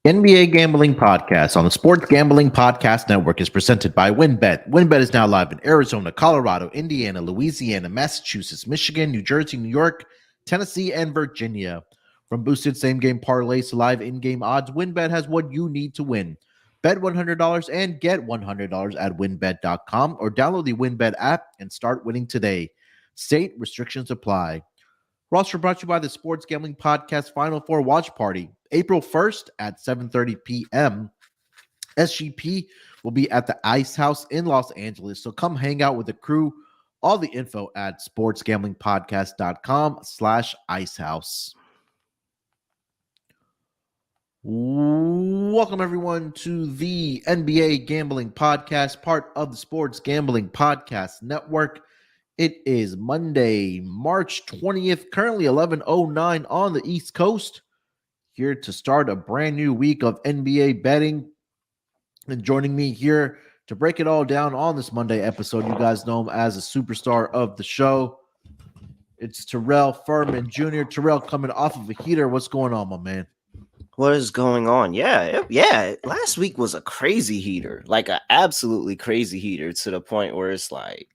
NBA Gambling Podcast on the Sports Gambling Podcast Network is presented by WynnBET. WynnBET is now live in Arizona, Colorado, Indiana, Louisiana, Massachusetts, Michigan, New Jersey, New York, Tennessee, and Virginia. From boosted same-game parlays to live in-game odds, WynnBET has what you need to win. Bet $100 and get $100 at wynnbet.com or download the WynnBET app and start winning today. State restrictions apply. Roster brought to you by the Sports Gambling Podcast Final Four Watch Party. April 1st at 7:30 p.m. SGP will be at the Ice House in Los Angeles. So come hang out with the crew. All the info at sportsgamblingpodcast.com/icehouse. Welcome, everyone, to the NBA Gambling Podcast, part of the Sports Gambling Podcast Network. It is Monday, March 20th, currently 11:09 on the East Coast. Here to start a brand new week of NBA betting. And joining me here to break it all down on this Monday episode, you guys know him as a superstar of the show. It's Terrell Furman Jr. Terrell coming off of a heater. What's going on, my man? What is going on? Yeah. Last week was a crazy heater, like an absolutely crazy heater to the point where it's like,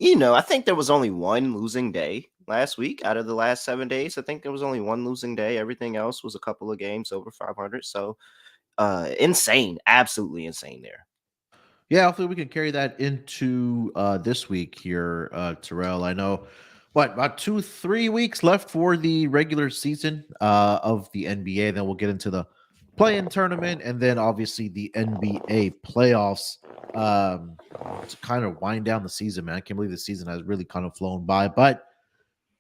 I think there was only one losing day last week out of the last 7 days. I think there was only one losing day. Everything else was a couple of games over 500. So insane, absolutely insane there. Yeah, hopefully we can carry that into this week here, Terrell. I know, about 2-3 weeks left for the regular season of the NBA. Then we'll get into the play-in tournament and then obviously the NBA playoffs to kind of wind down the season, man. I can't believe the season has really kind of flown by. But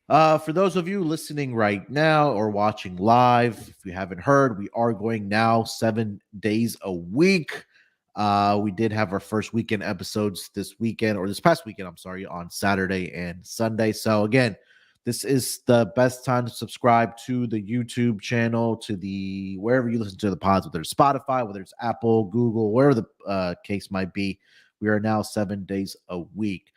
for those of you listening right now or watching live, if you haven't heard, we are going now 7 days a week. We did have our first weekend episodes this past weekend, on Saturday and Sunday. So again, this is the best time to subscribe to the YouTube channel, to the wherever you listen to the pods, whether it's Spotify, whether it's Apple, Google, wherever the case might be. We are now 7 days a week.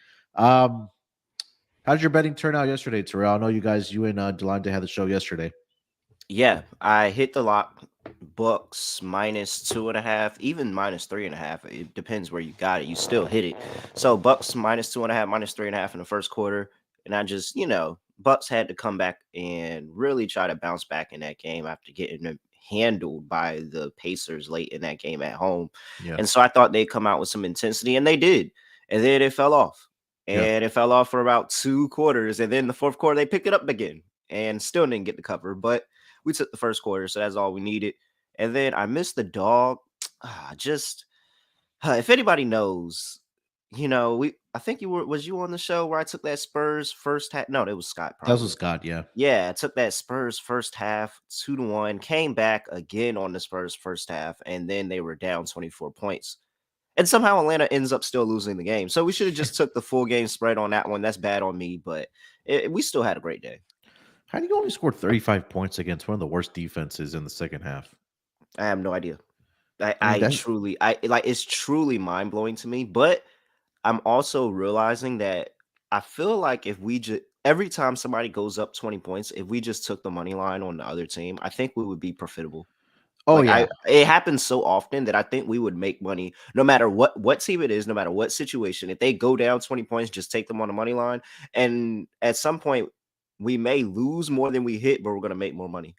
How did your betting turn out yesterday, Terrell? I know you and Delante had the show yesterday. Yeah, I hit the lock. Bucks -2.5, even -3.5. It depends where you got it. You still hit it. So Bucks -2.5, -3.5 in the first quarter. And I just, Bucks had to come back and really try to bounce back in that game after getting handled by the Pacers late in that game at home. Yeah. And so I thought they'd come out with some intensity, and they did. And then it fell off. And it fell off for about 2 quarters. And then the fourth quarter, they picked it up again and still didn't get the cover. But we took the first quarter, so that's all we needed. And then I missed the dog. If anybody knows, I think was you on the show where I took that Spurs first half? No, it was Scott. Probably. That was Scott, yeah. Yeah, I took that Spurs first half 2-1, came back again on the Spurs first half, and then they were down 24 points. And somehow Atlanta ends up still losing the game. So we should have just took the full game spread on that one. That's bad on me, but we still had a great day. How do you only score 35 points against one of the worst defenses in the second half? I have no idea. It's truly mind-blowing to me, but I'm also realizing that I feel like if we just every time somebody goes up 20 points, if we just took the money line on the other team, I think we would be profitable. Oh, yeah. It happens so often that I think we would make money no matter what team it is, no matter what situation. If they go down 20 points, just take them on the money line. And at some point, we may lose more than we hit, but we're going to make more money.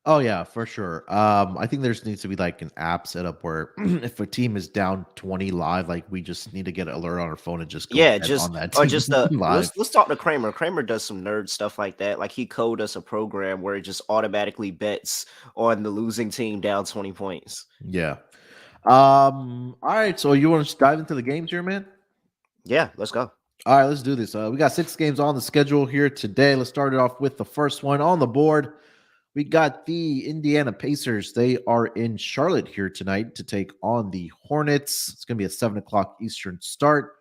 Oh, yeah, for sure. I think there needs to be like an app set up where if a team is down 20 live, like we just need to get an alert on our phone and just go on that team. Or just let's talk to Kramer. Kramer does some nerd stuff like that. Like he coded us a program where it just automatically bets on the losing team down 20 points. Yeah. All right. So you want to dive into the games here, man? Yeah, let's go. All right, let's do this. We got 6 games on the schedule here today. Let's start it off with the first one on the board. We got the Indiana Pacers. They are in Charlotte here tonight to take on the Hornets. It's going to be a 7 o'clock Eastern start.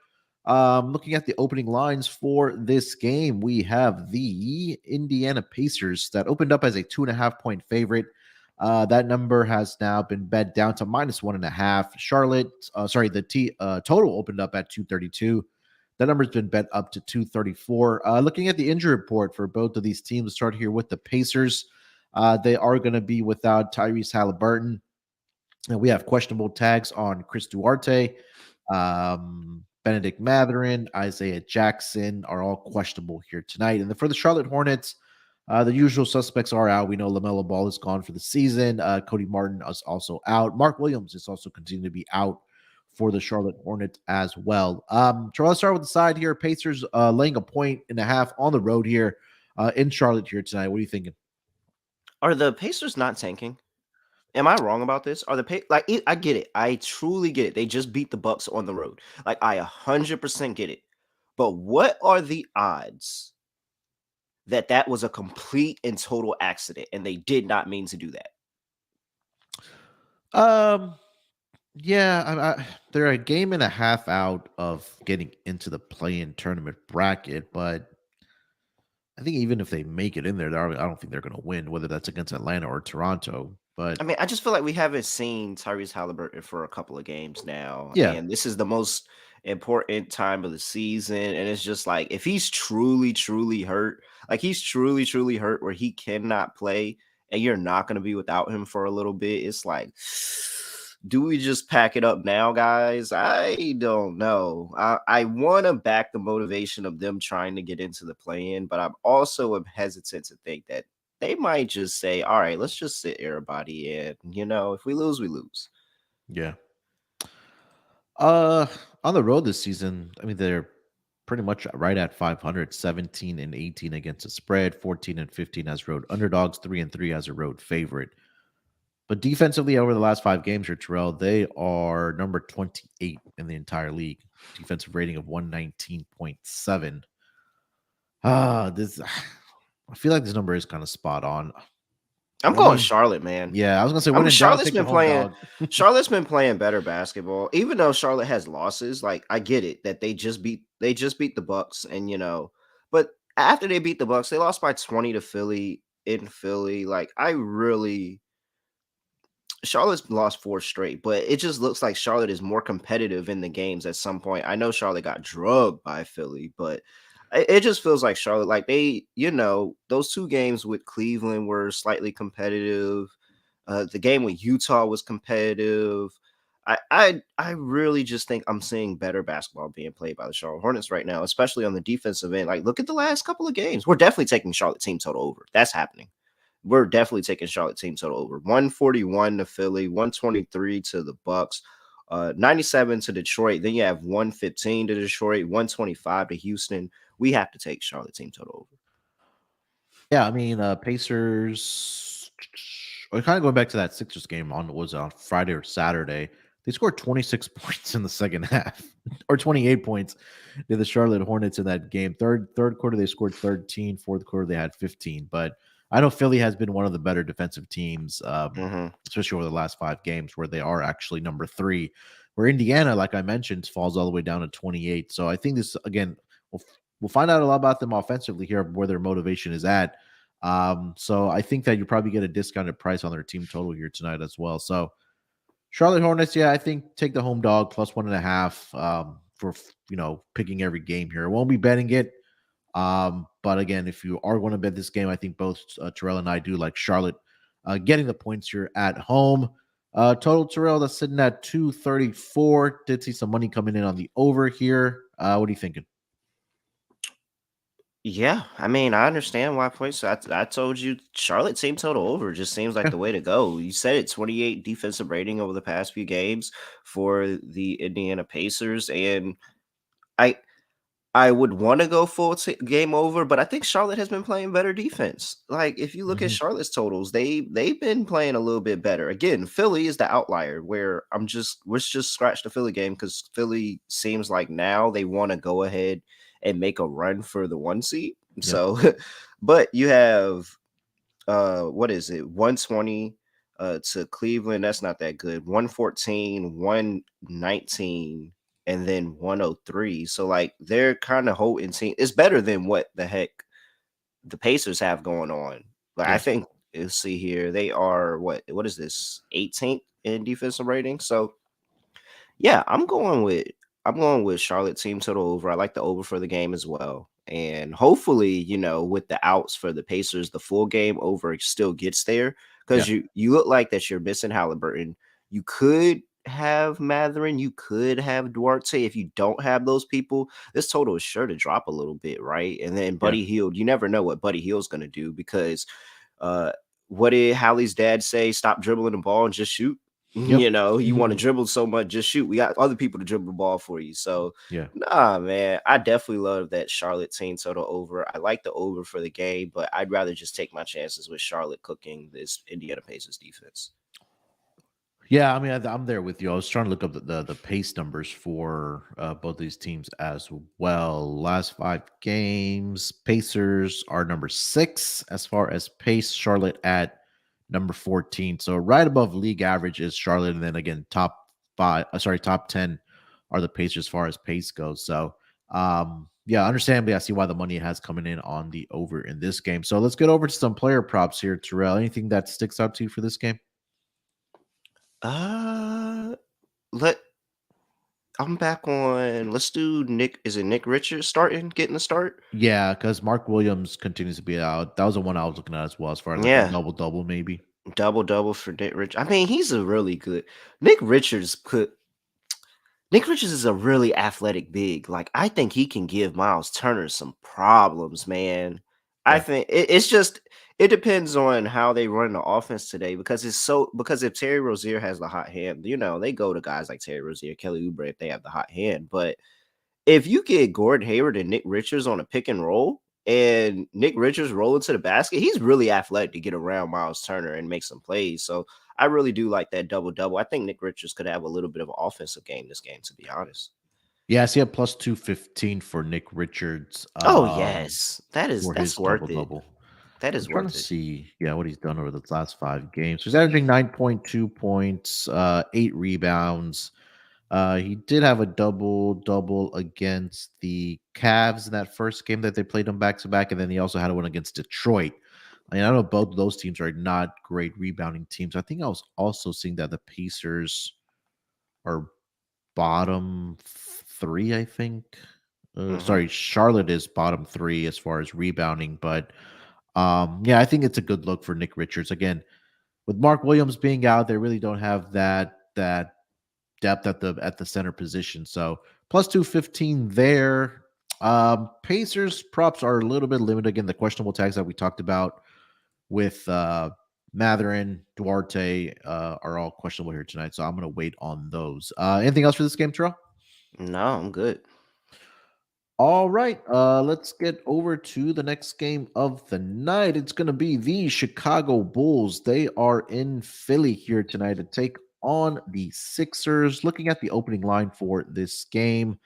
Looking at the opening lines for this game, we have the Indiana Pacers that opened up as a 2.5-point favorite. That number has now been bet down to -1.5. Charlotte, the total opened up at 232. That number's been bet up to 234. Looking at the injury report for both of these teams, start here with the Pacers. They are going to be without Tyrese Halliburton. And we have questionable tags on Chris Duarte, Benedict Matherin, Isaiah Jackson are all questionable here tonight. And for the Charlotte Hornets, the usual suspects are out. We know LaMelo Ball is gone for the season. Cody Martin is also out. Mark Williams is also continuing to be out for the Charlotte Hornets as well. Terrell, let's start with the side here. Pacers laying a 1.5 on the road here in Charlotte here tonight. What are you thinking? Are the Pacers not tanking? Am I wrong about this? Are the I get it. I truly get it. They just beat the Bucks on the road. Like I 100% get it. But what are the odds that that was a complete and total accident and they did not mean to do that? Yeah, they're a game and a half out of getting into the play-in tournament bracket, but I think even if they make it in there, I don't think they're going to win, whether that's against Atlanta or Toronto. But I mean, I just feel like we haven't seen Tyrese Halliburton for a couple of games now, yeah, and this is the most important time of the season. And it's just like if he's truly, truly hurt, like he's truly, truly hurt where he cannot play, and you're not going to be without him for a little bit. It's like, do we just pack it up now, guys? I don't know. I want to back the motivation of them trying to get into the play-in, but I'm also hesitant to think that they might just say, all right, let's just sit everybody in. If we lose, we lose. yeah. On the road this season, I mean, they're pretty much right at 500, 17 and 18 against the spread, 14 and 15 as road underdogs, 3 and 3 as a road favorite. But defensively, over the last 5 games here, Terrell, they are number 28 in the entire league. Defensive rating of 119.7. This I feel like this number is kind of spot on. I'm going Charlotte, man. Yeah, I was gonna say when in doubt, Charlotte's take been the home playing. dog. Charlotte's been playing better basketball, even though Charlotte has losses. Like I get it that they just beat the Bucks, and but after they beat the Bucks, they lost by 20 to Philly in Philly. Like Charlotte's lost 4 straight, but it just looks like Charlotte is more competitive in the games at some point. I know Charlotte got drugged by Philly, but it just feels like Charlotte, like those 2 games with Cleveland were slightly competitive. The game with Utah was competitive. I really just think I'm seeing better basketball being played by the Charlotte Hornets right now, especially on the defensive end. Like, look at the last couple of games. We're definitely taking Charlotte team total over. That's happening. We're definitely taking Charlotte team total over. 141 to Philly, 123 to the Bucks, 97 to Detroit. Then you have 115 to Detroit, 125 to Houston. We have to take Charlotte team total over. Yeah, I mean, Pacers. We're kind of going back to that Sixers game on Friday or Saturday. They scored 26 points in the second half, or 28 points. Did the Charlotte Hornets in that game? Third quarter they scored 13. Fourth quarter they had 15. But I know Philly has been one of the better defensive teams, especially over the last 5 games, where they are actually number 3. Where Indiana, like I mentioned, falls all the way down to 28. So I think this again, we'll find out a lot about them offensively here, where their motivation is at. So I think that you probably get a discounted price on their team total here tonight as well. So Charlotte Hornets, yeah, I think take the home dog plus 1.5 for picking every game here. I won't be betting it. But again, if you are going to bet this game, I think both Terrell and I do like Charlotte getting the points here at home. Total Terrell, that's sitting at 234. Did see some money coming in on the over here. What are you thinking? Yeah, I mean, I understand why points. I told you Charlotte team total over just seems like the way to go. You said it, 28 defensive rating over the past few games for the Indiana Pacers, and I I would want to go full game over, but I think Charlotte has been playing better defense. Like if you look at Mhm. Charlotte's totals, they've been playing a little bit better. Again, Philly is the outlier where let's just scratch the Philly game because Philly seems like now they want to go ahead and make a run for the 1 seed. Yep. So, but you have what is it, 120 to Cleveland, that's not that good. 114, 119, and then 103. So like they're kind of holding team. It's better than what the heck the Pacers have going on. Like I Yeah. think let's see here. They are what is this? 18th in defensive rating. So yeah, I'm going with Charlotte team total over. I like the over for the game as well. And hopefully, with the outs for the Pacers, the full game over still gets there Yeah. because you look like that you're missing Halliburton. You could have Matherin, you could have Duarte. If you don't have those people, this total is sure to drop a little bit, right? And then Yeah. Buddy Hield, you never know what Buddy Hield's going to do because uh, what did Hallie's dad say? Stop dribbling the ball and just shoot. Yep. You want to dribble so much, just shoot. We got other people to dribble the ball for you. So, Yeah. nah, man, I definitely love that Charlotte team total over. I like the over for the game, but I'd rather just take my chances with Charlotte cooking this Indiana Pacers defense. Yeah, I mean, I'm there with you. I was trying to look up the pace numbers for both these teams as well. Last 5 games, Pacers are number 6 as far as pace. Charlotte at number 14, so right above league average is Charlotte, and then again top 10 are the Pacers as far as pace goes. So, yeah, understandably, I see why the money has coming in on the over in this game. So let's get over to some player props here, Terrell. Anything that sticks out to you for this game? Uh, let I'm back on. Let's do Nick. Is it Nick Richards getting the start? Yeah, because Mark Williams continues to be out. That was the one I was looking at as well, as far as like a Yeah, double double, maybe. double double for Nick Richards. I mean, he's a really good Nick Richards. Nick Richards is a really athletic big. Like, I think he can give Miles Turner some problems, man. I Yeah. think it's just it depends on how they run the offense today because if Terry Rozier has the hot hand, they go to guys like Terry Rozier, Kelly Oubre if they have the hot hand. But if you get Gordon Hayward and Nick Richards on a pick and roll, and Nick Richards roll into the basket, he's really athletic to get around Miles Turner and make some plays. So I really do like that double double. I think Nick Richards could have a little bit of an offensive game this game, to be honest. Yeah, I see a plus 215 for Nick Richards Oh yes, for that's his double worth it. double. That I'm is trying to worth it. see, yeah, what he's done over the last 5 games. So he's averaging 9.2 points, 8 rebounds. He did have a double double against the Cavs in that first game that they played him back to back, and then he also had one against Detroit. I mean, I know both of those teams are not great rebounding teams. I think I was also seeing that the Pacers are bottom 3, I think. Hmm. Sorry, Charlotte is bottom 3 as far as rebounding, but yeah, I think it's a good look for Nick Richards. Again, with Mark Williams being out, they really don't have that depth at the center position. So plus 215 there. Pacers props are a little bit limited. Again, the questionable tags that we talked about with Matherin, Duarte are all questionable here tonight. So I'm going to wait on those. Anything else for this game, Terrell? No, I'm good. All right, let's get over to the next game of the night. It's going to be the Chicago Bulls. They are in Philly here tonight to take on the Sixers. Looking at the opening line for this game,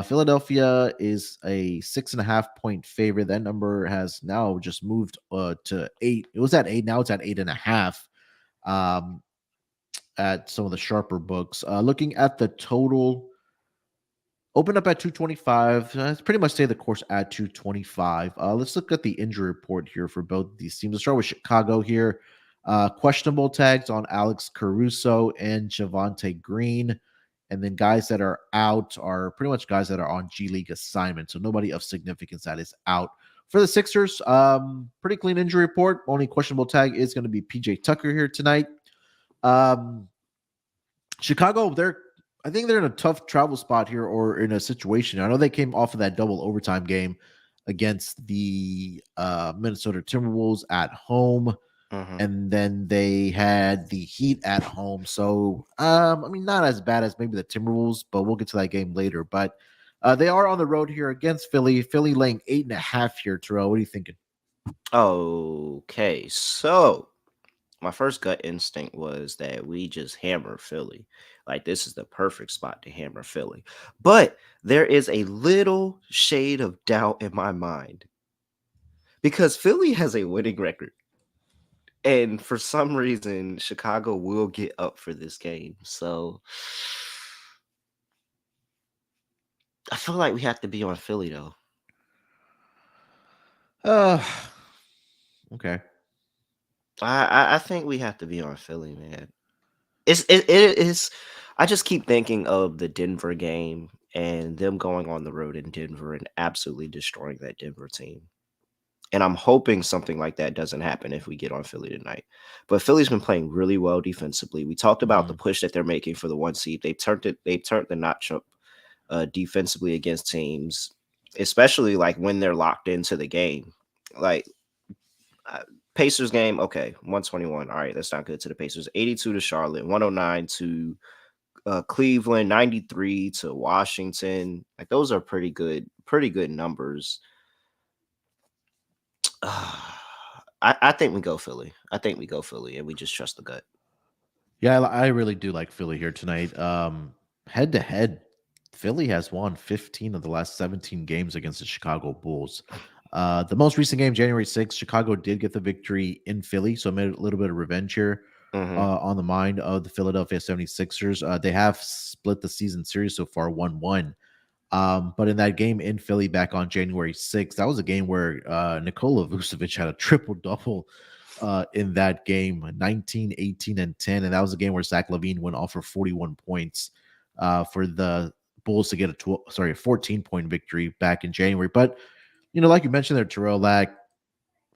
Philadelphia is a 6.5 point favorite. That number has now just moved to 8. It was at 8. Now it's at 8.5. Um, at some of the sharper books. Looking at the total. Opened up at 225. It's pretty much stay the course at 225. Let's look at the injury report here for both these teams. Let's start with Chicago here. Questionable tags on Alex Caruso and Javante Green. And then guys that are out are pretty much guys that are on G League assignment. So nobody of significance that is out. For the Sixers, pretty clean injury report. Only questionable tag is going to be PJ Tucker here tonight. Um, Chicago, I think they're in a tough travel spot here or in a situation. I know they came off of that double overtime game against the Minnesota Timberwolves at home, Hmm. and then they had the Heat at home. So, I mean, not as bad as maybe the Timberwolves, but we'll get to that game later. But they are on the road here against Philly. Philly laying 8.5 here. Terrell, what are you thinking? Okay, so my first gut instinct was that we just hammer Philly. Like, this is the perfect spot to hammer Philly. But there is a little shade of doubt in my mind because Philly has a winning record. And for some reason, Chicago will get up for this game. So I feel like we have to be on Philly, though. Uh, okay. I think we have to be on Philly, man. It is. I just keep thinking of the Denver game and them going on the road in Denver and absolutely destroying that Denver team. And I'm hoping something like that doesn't happen if we get on Philly tonight. But Philly's been playing really well defensively. We talked about the Mhm. push that they're making for the 1 seed. They turned the notch up defensively against teams, especially like when they're locked into the game. Like uh, Pacers game, okay, 121. All right, that's not good to the Pacers. 82 to Charlotte, 109 to Cleveland, 93 to Washington. Like those are pretty good numbers. I think we go Philly. I think we go Philly, and we just trust the gut. Yeah, I really do like Philly here tonight. Head to head, Philly has won 15 of the last 17 games against the Chicago Bulls. The most recent game, January 6th, Chicago did get the victory in Philly, so made a little bit of revenge here Hmm. on the mind of the Philadelphia 76ers. They have split the season series so far 1-1. But in that game in Philly back on January 6th, that was a game where Nikola Vucevic had a triple double in that game 19, 18, and 10. And that was a game where Zach Levine went off for 41 points for the Bulls to get a 14-point victory back in January. But, like you mentioned there, Terrell, like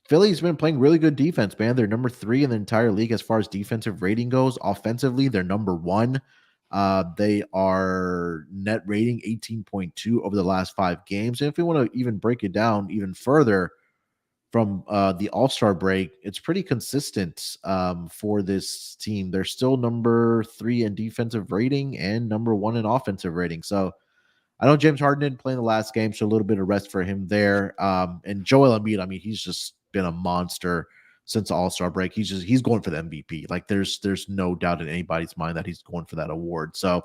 Philly's been playing really good defense, man. They're number 3 in the entire league as far as defensive rating goes. Offensively, they're number 1. They are net rating 18.2 over the last 5 games. And if we want to even break it down even further from the All-Star break, it's pretty consistent for this team. They're still number 3 in defensive rating and number 1 in offensive rating. So I know James Harden didn't play in the last game, so a little bit of rest for him there. And Joel Embiid, I mean, he's just been a monster since the All-Star break. He's going for the MVP. Like there's no doubt in anybody's mind that he's going for that award. So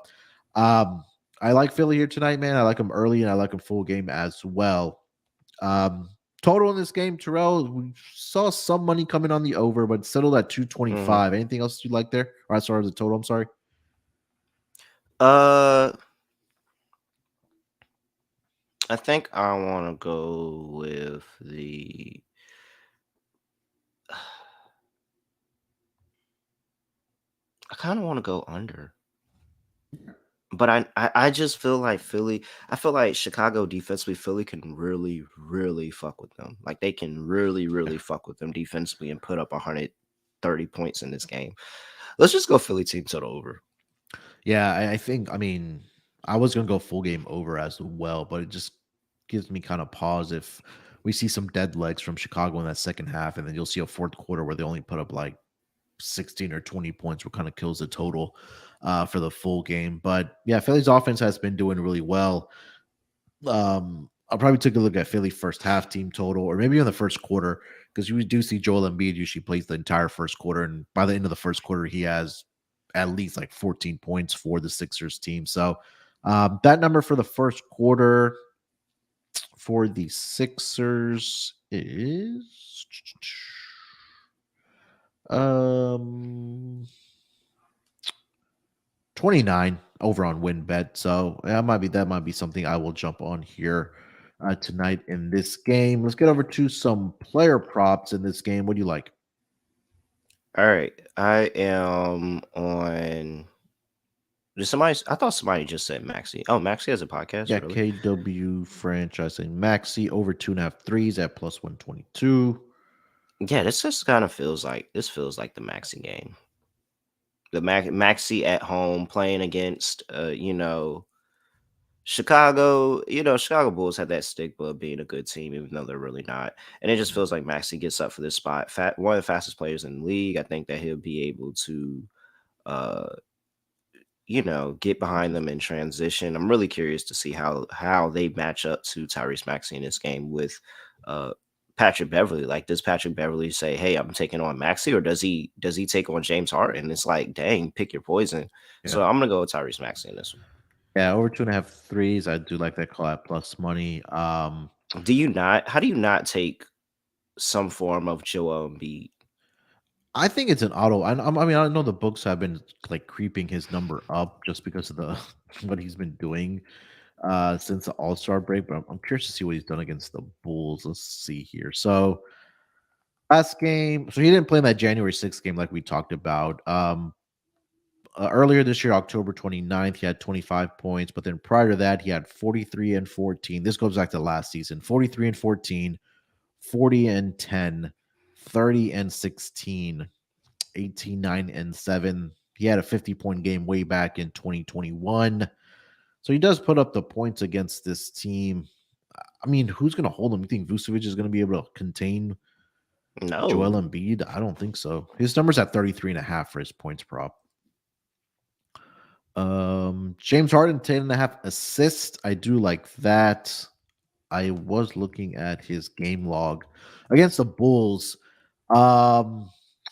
um, I like Philly here tonight, man. I like him early and I like him full game as well. Um, Total in this game, Terrell, we saw some money coming on the over, but settled at Hmm. 225. Anything else you like there? Or as far as the total, I'm sorry. Uh, I think I want to go with the. I kind of want to go under. But I just feel like Philly. I feel like Chicago defensively, Philly can really, really fuck with them. Like they can really, really fuck with them defensively and put up 130 points in this game. Let's just go Philly team total over. Yeah, I think, I mean, I was going to go full game over as well, but it just gives me kind of pause if we see some dead legs from Chicago in that second half, and then you'll see a fourth quarter where they only put up like 16 or 20 points, what kind of kills the total for the full game. But yeah, Philly's offense has been doing really well. I'll probably take a look at Philly first half team total, or maybe in the first quarter, because you do see Joel Embiid usually plays the entire first quarter, and by the end of the first quarter, he has at least like 14 points for the Sixers team. So that number for the first quarter for the Sixers is um 29 over on WinBet. So that might be something I will jump on here tonight in this game. Let's get over to some player props in this game. What do you like? All right, I am on. Did somebody? I thought somebody just said Maxi. Oh, Maxi has a podcast, Yeah, really? KW franchising Maxi over 2.5 threes at plus 122. Yeah, this just kind of feels like the Maxi game. The Maxi at home playing against, Chicago. Chicago Bulls had that stigma of being a good team, even though they're really not. And it just feels like Maxi gets up for this spot. One of the fastest players in the league. I think that he'll be able to, uh, get behind them in transition. I'm really curious to see how they match up to Tyrese Maxey in this game with uh Patrick Beverly. Like, does Patrick Beverly say, "Hey, I'm taking on Maxey," or does he take on James Harden? It's like, dang, pick your poison. Yeah. So I'm gonna go with Tyrese Maxey in this Yeah, over 2.5 threes. I do like that call at plus money. one. Do you not? How do you not take some form of Joel Embiid? I think it's an auto. I mean, I know the books have been like creeping his number up just because of the what he's been doing since the All Star break. But I'm curious to see what he's done against the Bulls. Let's see here. So last game, so he didn't play in that January 6th game like we talked about. Earlier this year, October 29th, he had 25 points, but then prior to that, he had 43 and 14. This goes back to last season, 43 and 14, 40 and 10, 30 and 16, 18, 9 and 7. He had a 50-point game way back in 2021. So he does put up the points against this team. I mean, who's going to hold him? You think Vucevic is going to be able to contain Joel No. Embiid? I don't think so. His number's at 33.5 for his points prop. James Harden, 10.5 assists. I do like that. I was looking at his game log against the Bulls.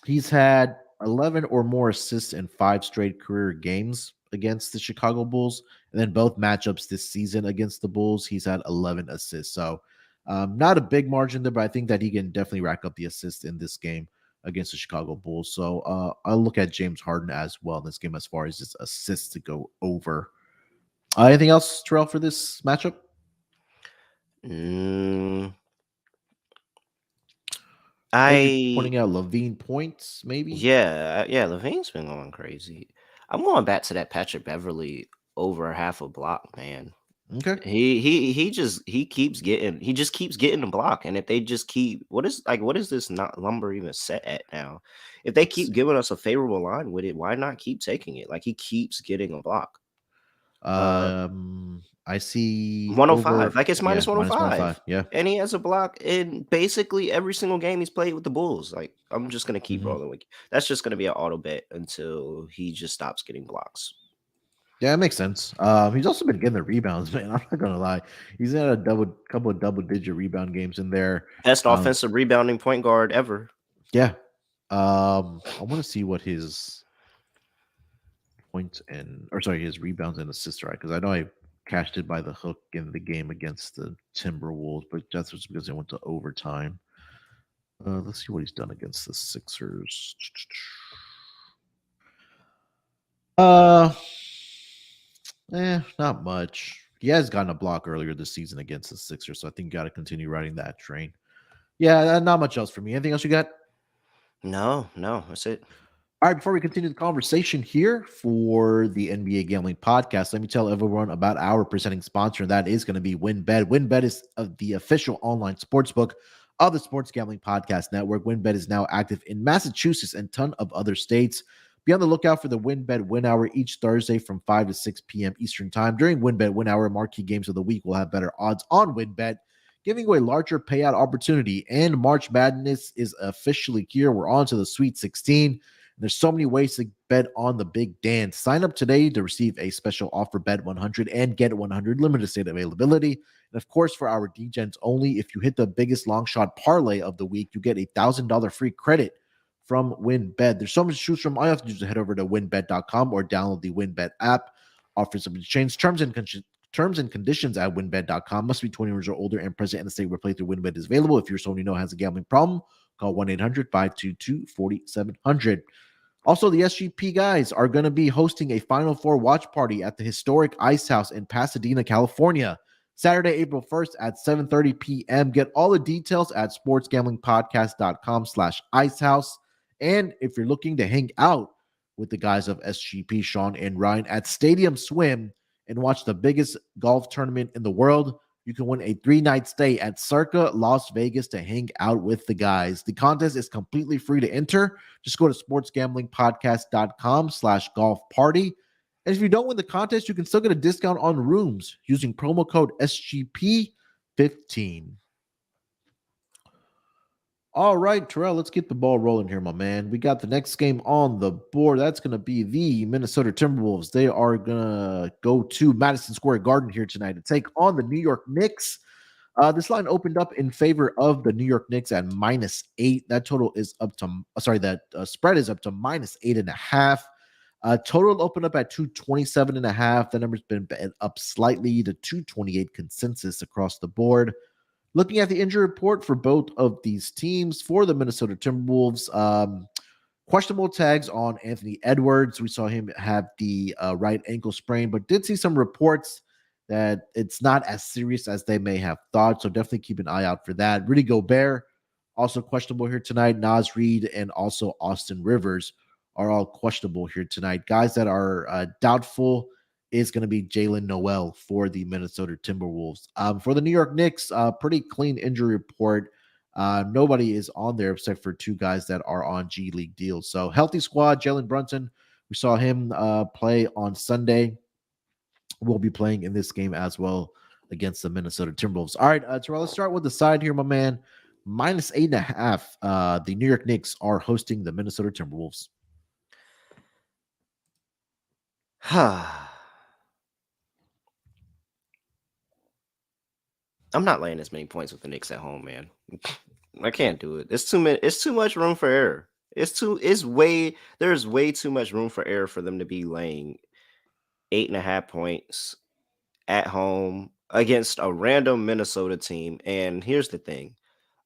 He's had 11 or more assists in 5 straight career games against the Chicago Bulls. And then both matchups this season against the Bulls, he's had 11 assists. So not a big margin there, but I think that he can definitely rack up the assists in this game against the Chicago Bulls. So I'll look at James Harden as well in this game as far as just assists to go over. Anything else, Terrell, for this matchup? Mm, Maybe I pointing out Levine points, maybe. yeah, Levine's been going crazy. I'm going back to that Patrick Beverly over half a block, man. Okay. He just keeps getting the block. And if they just keep what is this not lumber even set at now? If they keep giving us a favorable line with it, why not keep taking it? Like he keeps getting a block. I see 105. over. Like it's Yeah, minus minus 105. 105. Yeah. And he has a block in basically every single game he's played with the Bulls. Like, I'm just gonna keep Mhm. rolling with that's just gonna be an auto bet until he just stops getting blocks. Yeah, it makes sense. He's also been getting the rebounds, man. I'm not gonna lie. He's had a couple of double-digit rebound games in there. Best Um, offensive rebounding point guard ever. yeah. I want to see what his points and or sorry, his rebounds and assists are, because I know I cashed it by the hook in the game against the Timberwolves, but that's just because they went to overtime. Let's see what he's done against the Sixers. Uh, not much. He has gotten a block earlier this season against the Sixers, so I think you got to continue riding that train. Yeah, not much else for me. Anything else you got? No, that's it. All right, before we continue the conversation here for the NBA Gambling Podcast, let me tell everyone about our presenting sponsor, and that is going to be WynnBET. WynnBET is the official online sports book of the Sports Gambling Podcast Network. WynnBET is now active in Massachusetts and a ton of other states. Be on the lookout for the WynnBET Win Hour each Thursday from 5 to 6 p.m. Eastern Time. During WynnBET Win Hour, marquee games of the week will have better odds on WynnBET, giving away larger payout opportunity. And March Madness is officially here. We're on to the Sweet 16. There's so many ways to bet on the big dance. Sign up today to receive a special offer, bet 100 and get 100, limited state availability. And of course, for our DGens only, if you hit the biggest long shot parlay of the week, you get $1,000 free credit from WynnBET. There's so much to choose from. All you have to do is head over to wynnbet.com or download the WynnBET app. Offers have been changed. Terms and conditions at wynnbet.com. Must be 20 years or older and present in the state where playthrough WynnBET is available. If you're someone you know has a gambling problem, call 1-800-522-4700. Also, the SGP guys are going to be hosting a Final Four watch party at the historic Ice House in Pasadena, California, Saturday, April 1st at 7:30 p.m. Get all the details at sportsgamblingpodcast.com/icehouse. And if you're looking to hang out with the guys of SGP, Sean and Ryan, at Stadium Swim and watch the biggest golf tournament in the world, you can win a 3-night stay at Circa Las Vegas to hang out with the guys. The contest is completely free to enter. Just go to sportsgamblingpodcast.com/golf party. And if you don't win the contest, you can still get a discount on rooms using promo code SGP15. All right, Terrell, let's get the ball rolling here, my man. We got the next game on the board. That's going to be the Minnesota Timberwolves. They are going to go to Madison Square Garden here tonight to take on the New York Knicks. This line opened up in favor of the New York Knicks at -8. That total is up to, that spread is up to -8.5. Total opened up at 227.5. The number's been up slightly to 228 consensus across the board. Looking at the injury report for both of these teams, for the Minnesota Timberwolves, questionable tags on Anthony Edwards. We saw him have the right ankle sprain, but did see some reports that it's not as serious as they may have thought. So definitely keep an eye out for that. Rudy Gobert, also questionable here tonight. Naz Reid and also Austin Rivers are all questionable here tonight. Guys that are doubtful is going to be Jalen Noel for the Minnesota Timberwolves. For the New York Knicks, pretty clean injury report. Nobody is on there except for two guys that are on G League deals. So healthy squad. Jalen Brunson, we saw him play on Sunday. Will be playing in this game as well against the Minnesota Timberwolves. All right, Terrell, let's start with the side here, my man. -8.5. The New York Knicks are hosting the Minnesota Timberwolves. I'm not laying as many points with the Knicks at home, man. I can't do it. It's too many. It's too much room for error. There's way too much room for error for them to be laying 8.5 points at home against a random Minnesota team. And here's the thing.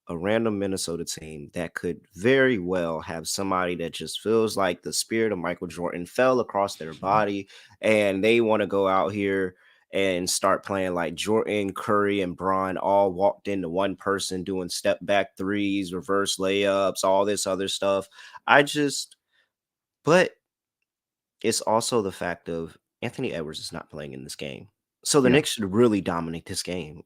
A random Minnesota team that could very well have somebody that just feels like the spirit of Michael Jordan fell across their body and they want to go out here and start playing like Jordan, Curry, and Braun all walked into one person doing step back threes, reverse layups, all this other stuff. But it's also the fact of Anthony Edwards is not playing in this game. So the Yeah. Knicks should really dominate this game.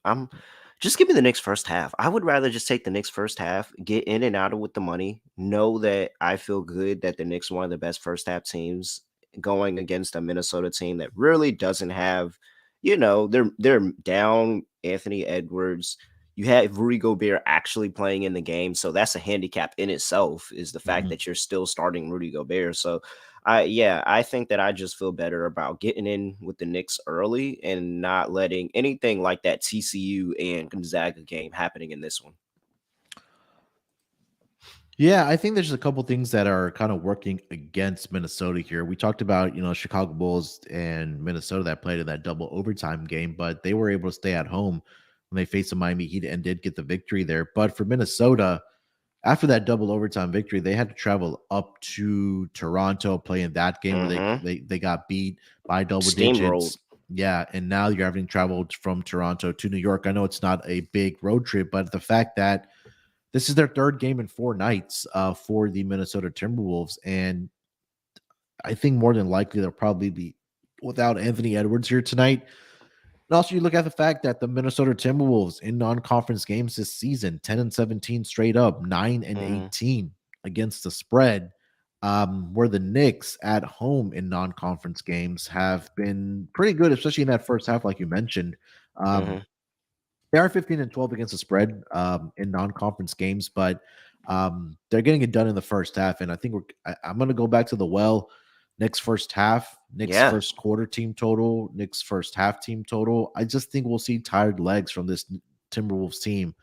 Just give me the Knicks first half. I would rather just take the Knicks first half, get in and out of with the money, know that I feel good that the Knicks are one of the best first half teams going against a Minnesota team that really doesn't have, they're down Anthony Edwards. You have Rudy Gobert actually playing in the game. So that's a handicap in itself, is the fact that you're still starting Rudy Gobert. So I think that I just feel better about getting in with the Knicks early and not letting anything like that TCU and Gonzaga game happening in this one. Yeah, I think there's a couple things that are kind of working against Minnesota here. We talked about, Chicago Bulls and Minnesota that played in that double overtime game, but they were able to stay at home when they faced the Miami Heat and did get the victory there. But for Minnesota, after that double overtime victory, they had to travel up to Toronto, play in that game where they got beat by double digits. Yeah, and now you're having traveled from Toronto to New York. I know it's not a big road trip, but the fact that this is their third game in 4 nights for the Minnesota Timberwolves, and I think more than likely they'll probably be without Anthony Edwards here tonight. And also, you look at the fact that the Minnesota Timberwolves in non-conference games this season, 10-17 straight up, 9-18 against the spread. Where the Knicks at home in non-conference games have been pretty good, especially in that first half, like you mentioned. They are 15-12 against the spread in non-conference games, but they're getting it done in the first half. And I think I'm going to go back to the well. Knicks first half, Knicks first quarter team total, Knicks first half team total. I just think we'll see tired legs from this Timberwolves team.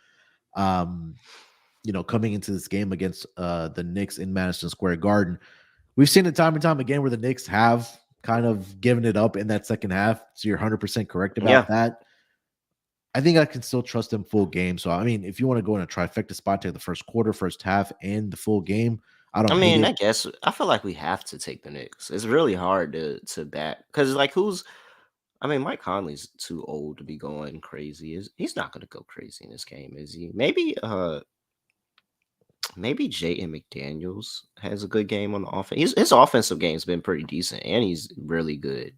Coming into this game against the Knicks in Madison Square Garden. We've seen it time and time again where the Knicks have kind of given it up in that second half. So you're 100% correct about that. I think I can still trust them full game. So, I mean, if you want to go in a trifecta spot, take the first quarter, first half, and the full game, I hate it. I guess I feel like we have to take the Knicks. It's really hard to back because, Mike Conley's too old to be going crazy. He's not going to go crazy in this game, is he? Maybe Jaden McDaniels has a good game on the offense. His offensive game's been pretty decent, and he's really good,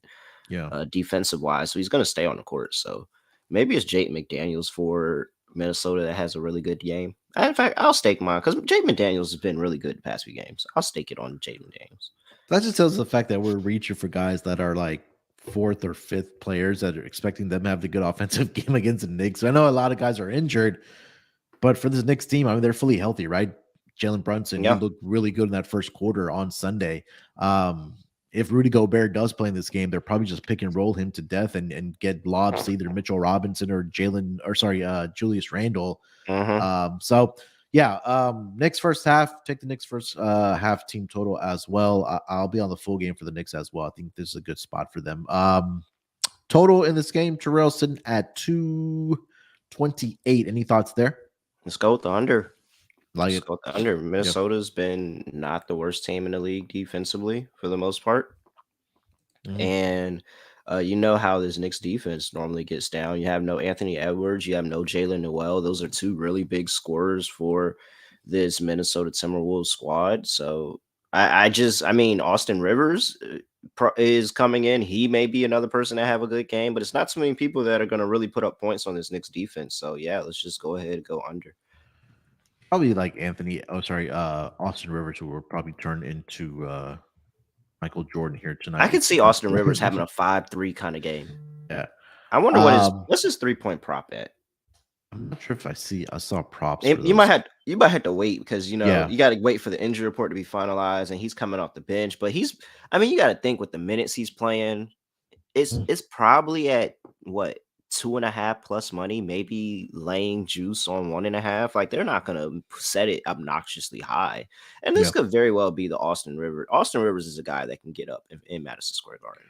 defensive wise. So he's going to stay on the court. So maybe it's Jaden McDaniels for Minnesota that has a really good game. In fact, I'll stake mine because Jaden McDaniels has been really good the past few games. I'll stake it on Jaden McDaniels. That just tells the fact that we're reaching for guys that are like fourth or fifth players that are expecting them to have the good offensive game against the Knicks. I know a lot of guys are injured, but for this Knicks team, I mean, they're fully healthy, right? Jalen Brunson, he looked really good in that first quarter on Sunday. If Rudy Gobert does play in this game, they're probably just pick and roll him to death and get lobs to either Mitchell Robinson or Julius Randle. Knicks first half, take the Knicks first half team total as well. I'll be on the full game for the Knicks as well. I think this is a good spot for them. Total in this game, Terrell sitting at 228. Any thoughts there? Let's go with the under. Let's go with the under. Minnesota's been not the worst team in the league defensively for the most part. And you know how this Knicks defense normally gets down. You have no Anthony Edwards. You have no Jalen Noel. Those are two really big scorers for this Minnesota Timberwolves squad. So Austin Rivers is coming in. He may be another person that have a good game, but it's not too many people that are going to really put up points on this Knicks defense. So, yeah, let's just go ahead and go under. Probably like Anthony. Oh, sorry, Austin Rivers, who will probably turn into Michael Jordan here I tonight could if he see does Austin play. Rivers having a 5-3 kind of game. Yeah. I wonder Um, what's his 3-point prop at. I'm not sure if I saw props for And those. you might have to wait because Yeah. you got to wait for the injury report to be finalized, and he's coming off the bench. But I mean, you got to think with the minutes he's playing, Mm. it's probably at what 2.5 plus money, maybe laying juice on 1.5. Like they're not gonna set it obnoxiously high, and this Yeah. could very well be the Austin Rivers. Austin Rivers is a guy that can get up in Madison Square Garden.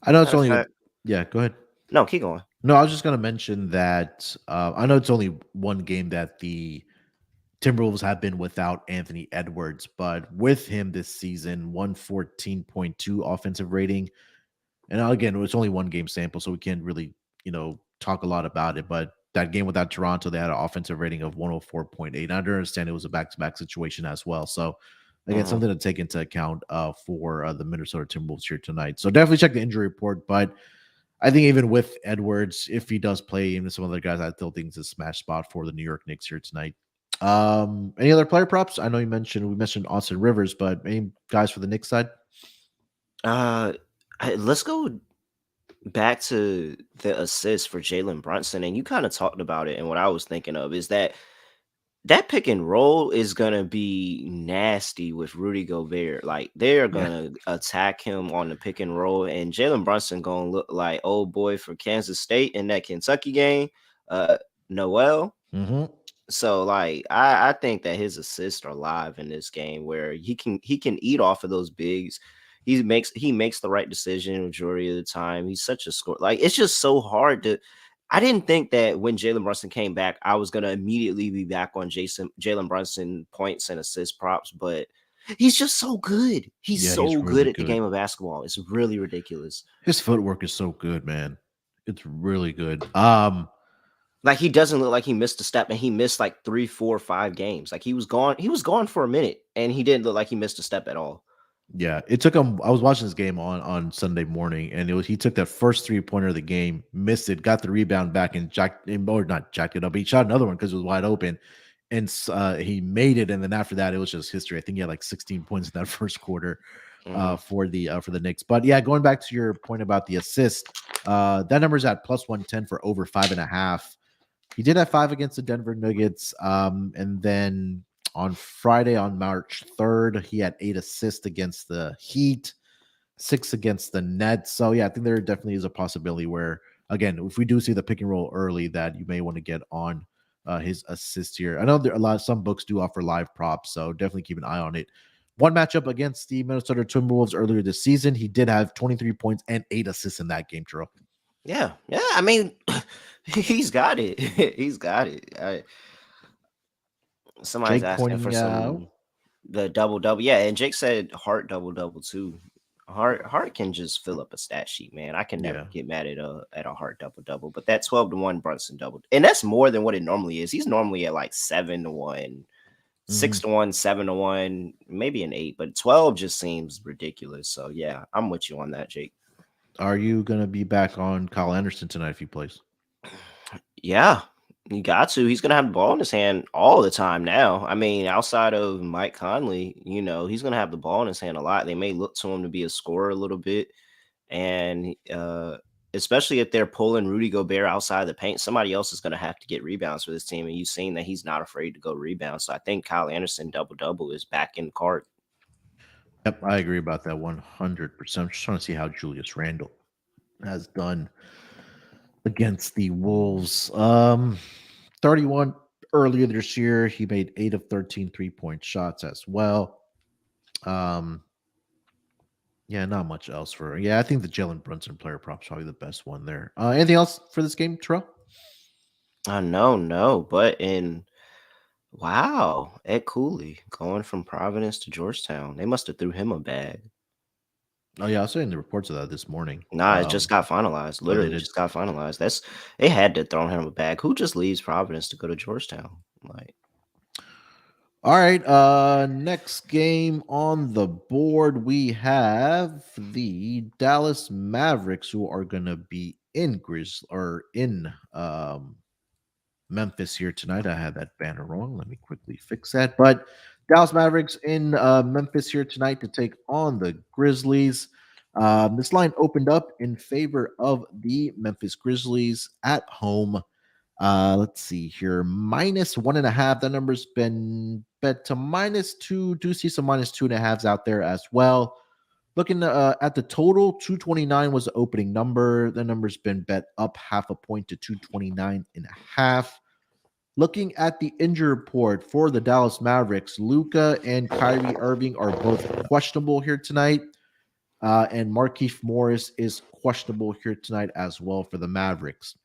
I know it's Matter of only. fact, Yeah. Go ahead. no, keep going. No, I was just gonna mention that I know it's only one game that the Timberwolves have been without Anthony Edwards, but with him this season, 114.2 offensive rating. And again, it's only one game sample, so we can't really, talk a lot about it. But that game without Toronto, they had an offensive rating of 104.8. I understand it was a back-to-back situation as well. So again, Mhm. something to take into account for the Minnesota Timberwolves here tonight. So definitely check the injury report. But I think even with Edwards, if he does play, even some other guys, I still think it's a smash spot for the New York Knicks here tonight. Any other player props? I know we mentioned Austin Rivers, but any guys for the Knicks side? Uh, let's go back to the assist for Jalen Brunson, and you kind of talked about it. And what I was thinking of is that pick and roll is gonna be nasty with Rudy Gobert. Like they are Yeah. gonna attack him on the pick and roll, and Jalen Brunson gonna look like old boy for Kansas State in that Kentucky game. Noel. Mm-hmm. So like I think that his assists are live in this game where he can eat off of those bigs. He makes the right decision majority of the time. He's such a score. Like it's just so hard to. I didn't think that when Jalen Brunson came back, I was gonna immediately be back on Jalen Brunson points and assist props, but he's just so good. He's Yeah, he's so really good at the good. game of basketball. It's really ridiculous. His footwork is so good, man. It's really good. Like he doesn't look like he missed a step, and he missed like 3, 4, 5 games. Like he was gone. He was gone for a minute, and he didn't look like he missed a step at all. Yeah, it took him. I was watching this game on Sunday morning, and he took that first 3-pointer of the game, missed it, got the rebound back, and or not jacked it up. He shot another one because it was wide open, and he made it. And then after that, it was just history. I think he had like 16 points in that first quarter Mhm. for the Knicks. But yeah, going back to your point about the assist, that number is at plus 110 for over 5.5. He did have 5 against the Denver Nuggets, and then on Friday, on March 3rd, he had 8 assists against the Heat, 6 against the Nets. So yeah, I think there definitely is a possibility where, again, if we do see the pick and roll early, that you may want to get on his assist here. I know some books do offer live props, so definitely keep an eye on it. One matchup against the Minnesota Timberwolves earlier this season, he did have 23 points and 8 assists in that game, Terrell. Yeah, yeah. I mean, he's got it. He's got it. Somebody's Jake asking for pointing out. some the double double. Yeah, and Jake said Hart double double too. Hart can just fill up a stat sheet, man. I can never Yeah. get mad at a Hart double double, but that 12-1 Brunson double, and that's more than what it normally is. He's normally at like 7-1, Mhm. 6-1, 7-1, maybe an 8, but 12 just seems ridiculous. So yeah, I'm with you on that, Jake. Are you going to be back on Kyle Anderson tonight if he plays? Yeah, you got to. He's gonna have the ball in his hand all the time now. I mean, outside of Mike Conley, he's gonna have the ball in his hand a lot. They may look to him to be a scorer a little bit, and especially if they're pulling Rudy Gobert outside the paint, somebody else is gonna have to get rebounds for this team. And you've seen that he's not afraid to go rebound. So I think Kyle Anderson double double is back in the card. Yep, I agree about that 100%. I'm just trying to see how Julius Randle has done against the Wolves. 31 earlier this year. He made 8 of 13 3-point shots as well. Um, yeah, not much else for. Yeah, I think the Jalen Brunson player prop is probably the best one there. Anything else for this game, Terrell? No, but in wow, Ed Cooley going from Providence to Georgetown. They must have threw him a bag. Oh yeah, I was saying the reports of that this morning. Nah, it just got finalized. Oh, they Literally did. just got finalized. They had to throw him a bag. Who just leaves Providence to go to Georgetown? Like, All right. Next game on the board, we have the Dallas Mavericks, who are gonna be in Grizz or in Memphis here tonight. I had that banner wrong. Let me quickly fix that. But Dallas Mavericks in Memphis here tonight to take on the Grizzlies. This line opened up in favor of the Memphis Grizzlies at home. Let's see here, -1.5. That number's been bet to -2. Do see some -2.5s out there as well. Looking at the total, 229 was the opening number. The number's been bet up half a point to 229.5. Looking at the injury report for the Dallas Mavericks, Luka and Kyrie Irving are both questionable here tonight. And Markieff Morris is questionable here tonight as well for the Mavericks.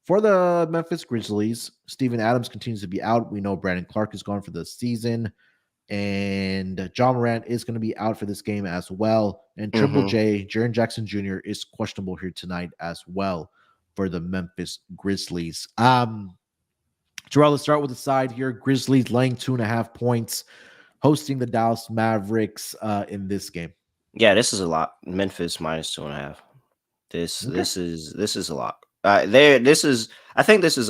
For the Memphis Grizzlies, Steven Adams continues to be out. We know Brandon Clark is gone for the season. And John Morant is going to be out for this game as well. And Triple Mm-hmm. J, Jaren Jackson Jr. is questionable here tonight as well for the Memphis Grizzlies. Terrell, let's start with the side here. Grizzlies laying 2.5 points, hosting the Dallas Mavericks in this game. Yeah, this is a lot. Memphis -2.5. Okay. This is a lot. I think this is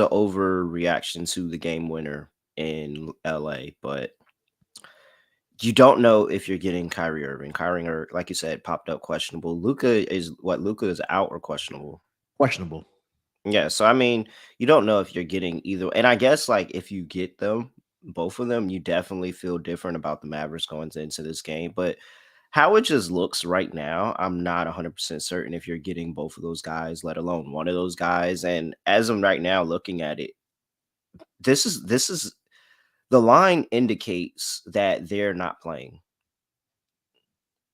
an overreaction to the game winner in LA, but you don't know if you're getting Kyrie Irving. Like you said, popped up questionable. Luka is out or questionable. Questionable. Yeah, so I mean, you don't know if you're getting either. And I guess like if you get them, both of them, you definitely feel different about the Mavericks going into this game. But how it just looks right now, I'm not 100% certain if you're getting both of those guys, let alone one of those guys. And as of right now, looking at it, this is the line indicates that they're not playing.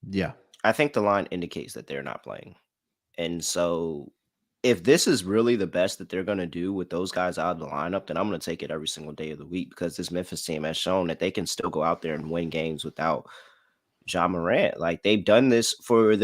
Yeah. I think the line indicates that they're not playing. And so if this is really the best that they're going to do with those guys out of the lineup, then I'm going to take it every single day of the week because this Memphis team has shown that they can still go out there and win games without Ja Morant. Like they've done this for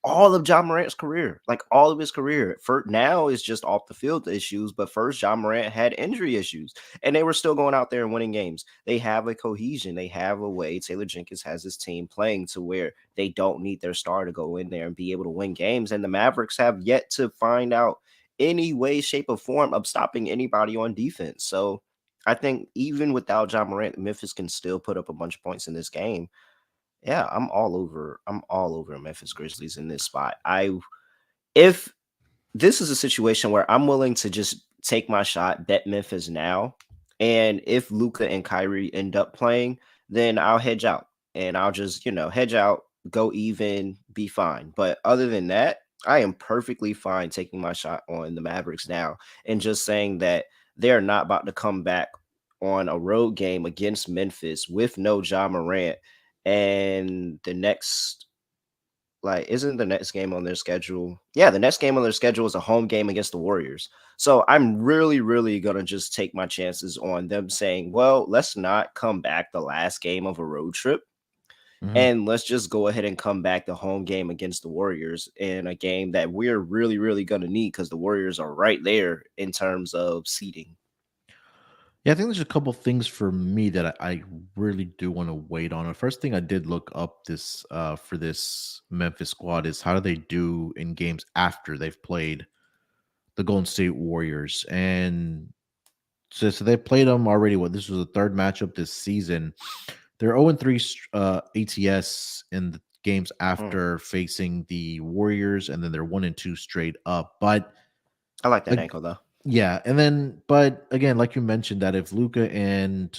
all of Ja Morant's career, like all of his career. For now is just off the field issues, but first Ja Morant had injury issues, and they were still going out there and winning games. They have a cohesion, they have a way. Taylor Jenkins has his team playing to where they don't need their star to go in there and be able to win games. And the Mavericks have yet to find out any way, shape, or form of stopping anybody on defense. So I think even without Ja Morant, Memphis can still put up a bunch of points in this game. Yeah, I'm all over Memphis Grizzlies in this spot. If this is a situation where I'm willing to just take my shot, bet Memphis now, and if Luka and Kyrie end up playing, then I'll hedge out and I'll just, hedge out, go even, be fine. But other than that, I am perfectly fine taking my shot on the Mavericks now and just saying that they're not about to come back on a road game against Memphis with no Ja Morant and the next isn't the next game on their schedule? Yeah, the next game on their schedule is a home game against the Warriors. So I'm really, really gonna just take my chances on them saying, well, let's not come back the last game of a road trip. Mhm. And let's just go ahead and come back the home game against the Warriors in a game that we're really, really gonna need because the Warriors are right there in terms of seeding. Yeah, I think there's a couple things for me that I really do want to wait on. The first thing I did look up this for this Memphis squad is how do they do in games after they've played the Golden State Warriors, and so they played them already. What, this was the third matchup this season. They're 0-3 ATS in the games Mm, after facing the Warriors, and then they're 1-2 straight up. But I like that like, ankle though. yeah, and then but again, like you mentioned, that if Luca and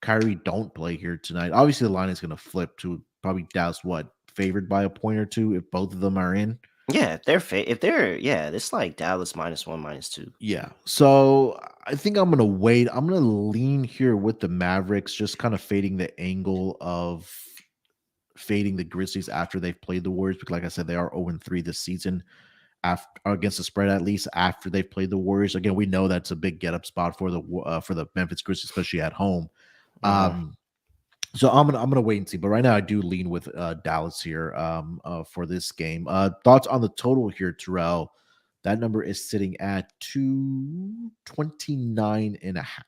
Kyrie don't play here tonight, obviously the line is going to flip to probably Dallas. What, favored by a point or two if both of them are in? Yeah, if they're it's like Dallas -1, -2. Yeah. So I think I'm gonna wait. I'm gonna lean here with the Mavericks, just kind of fading the angle of fading the Grizzlies after they've played the Warriors. Because like I said, they are 0-3 this season after against the spread, at least after they've played the Warriors. Again, we know that's a big get up spot for the Memphis Grizzlies, especially at home. Mhm. Um, so I'm gonna wait and see. But right now, I do lean with Dallas here for this game. Thoughts on the total here, Terrell? That number is sitting at 229.5.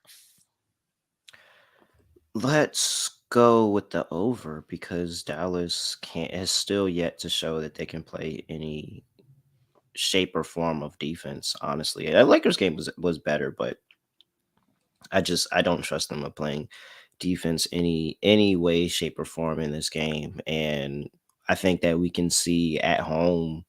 Let's go with the over because Dallas can't has still yet to show that they can play any shape or form of defense. Honestly, that Lakers game was better, but I don't trust them of playing defense any way, shape, or form in this game. And I think that we can see at home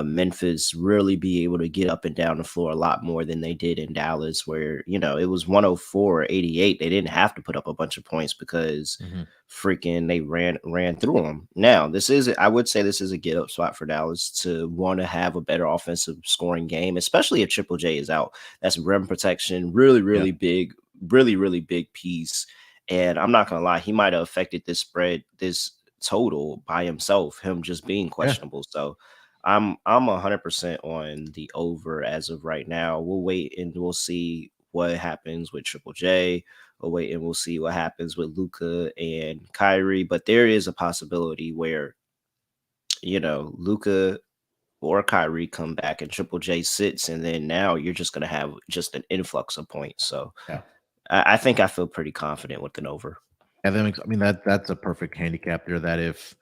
Memphis really be able to get up and down the floor a lot more than they did in Dallas, where it was 104-88. They didn't have to put up a bunch of points because Mhm. freaking they ran through them. Now, I would say this is a get up spot for Dallas to want to have a better offensive scoring game, especially if Triple J is out. That's rim protection, really, Yeah. really big, really, really big piece. And I'm not gonna lie, he might have affected this spread, this total by himself, him just being Yeah. questionable. So I'm 100% on the over as of right now. We'll wait and we'll see what happens with Triple J. We'll wait and we'll see what happens with Luca and Kyrie. But there is a possibility where Luca or Kyrie come back and Triple J sits, and then now you're just gonna have just an influx of points. So Yeah. I think I feel pretty confident with an over. And that makes, I mean, that's a perfect handicap there. That if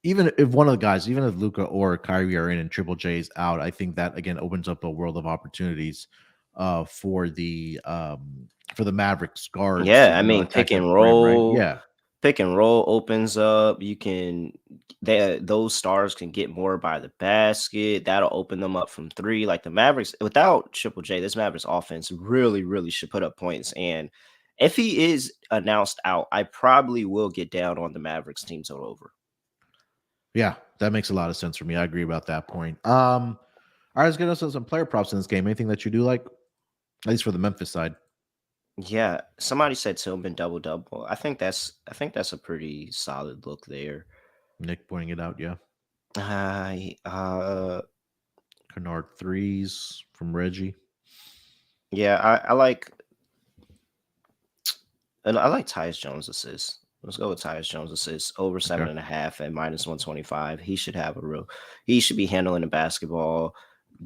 even if one of the guys, even if Luca or Kyrie are in and Triple J is out, I think that again opens up a world of opportunities for the Mavericks guards to Yeah, I mean attack that rim, right? Yeah, pick and roll opens up. You can those stars can get more by the basket. That'll open them up from three. Like the Mavericks, without Triple J, this Mavericks offense really, really should put up points. And if he is announced out, I probably will get down on the Mavericks team total over. yeah, that makes a lot of sense for me. I agree about that point. All right, let's get us some player props in this game. Anything that you do like, at least for the Memphis side? Yeah, somebody said Tillman double double. I think that's a pretty solid look there. Nick pointing it out. Yeah, I Kennard threes from Reggie. yeah, I like Tyus Jones assist. Let's go with Tyus Jones assist over Okay. 7.5 at -125. He should be handling the basketball.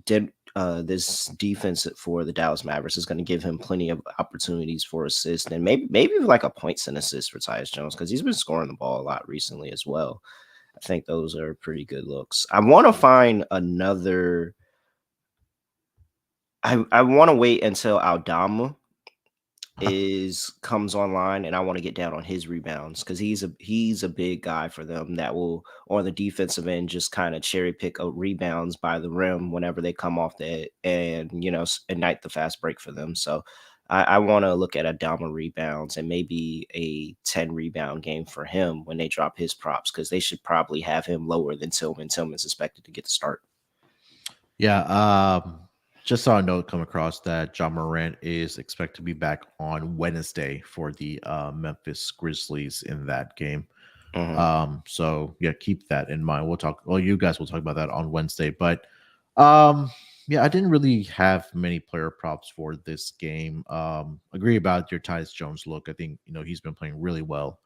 This defense for the Dallas Mavericks is going to give him plenty of opportunities for assist, and maybe like a points and assist for Tyus Jones because he's been scoring the ball a lot recently as well. I think those are pretty good looks. I want to find another. I want to wait until Aldama comes online, and I want to get down on his rebounds because he's a big guy for them that will on the defensive end just kind of cherry pick up rebounds by the rim whenever they come off that and ignite the fast break for them. So I want to look at Adama rebounds and maybe a 10 rebound game for him when they drop his props because they should probably have him lower than Tillman. Tillman's expected to get the start. Yeah. Just saw a note come across that John Morant is expected to be back on Wednesday for the Memphis Grizzlies in that game. Mhm. So yeah, keep that in mind. We'll talk. Well, you guys will talk about that on Wednesday. But um, yeah, I didn't really have many player props for this game. Agree about your Tyus Jones look. I think he's been playing really well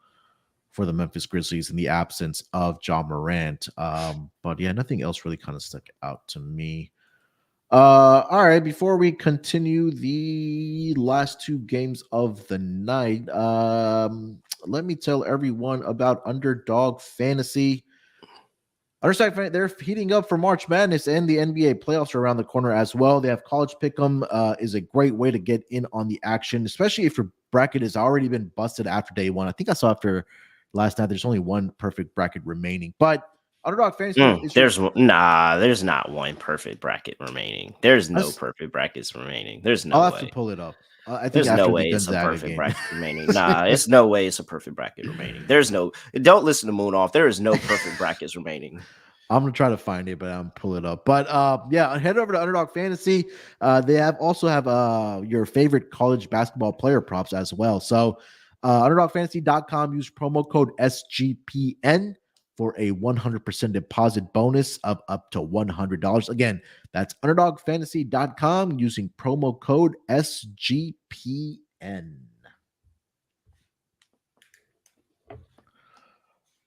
for the Memphis Grizzlies in the absence of John Morant. But yeah, nothing else really kind of stuck out to me. All right, before we continue the last two games of the night, let me tell everyone about Underdog Fantasy. Underdog, they're heating up for March Madness, and the NBA playoffs are around the corner as well. They have College Pick'em, is a great way to get in on the action, especially if your bracket has already been busted after day one. I think I saw after last night there's only one perfect bracket remaining, but Underdog Fantasy is your. There's not one perfect bracket remaining. There's no perfect brackets remaining. There's no I'll have to way. pull it up. I think There's no after the way it's a Gonzaga perfect game. bracket remaining. Nah, it's no way it's a perfect bracket remaining. Don't listen to Moon off. There is no perfect brackets remaining. I'm gonna try to find it, but I'm pull it up. But yeah, head over to Underdog Fantasy. They also have your favorite college basketball player props as well. So underdogfantasy.com, use promo code SGPN for a 100% deposit bonus of up to $100. Again, that's underdogfantasy.com using promo code SGPN.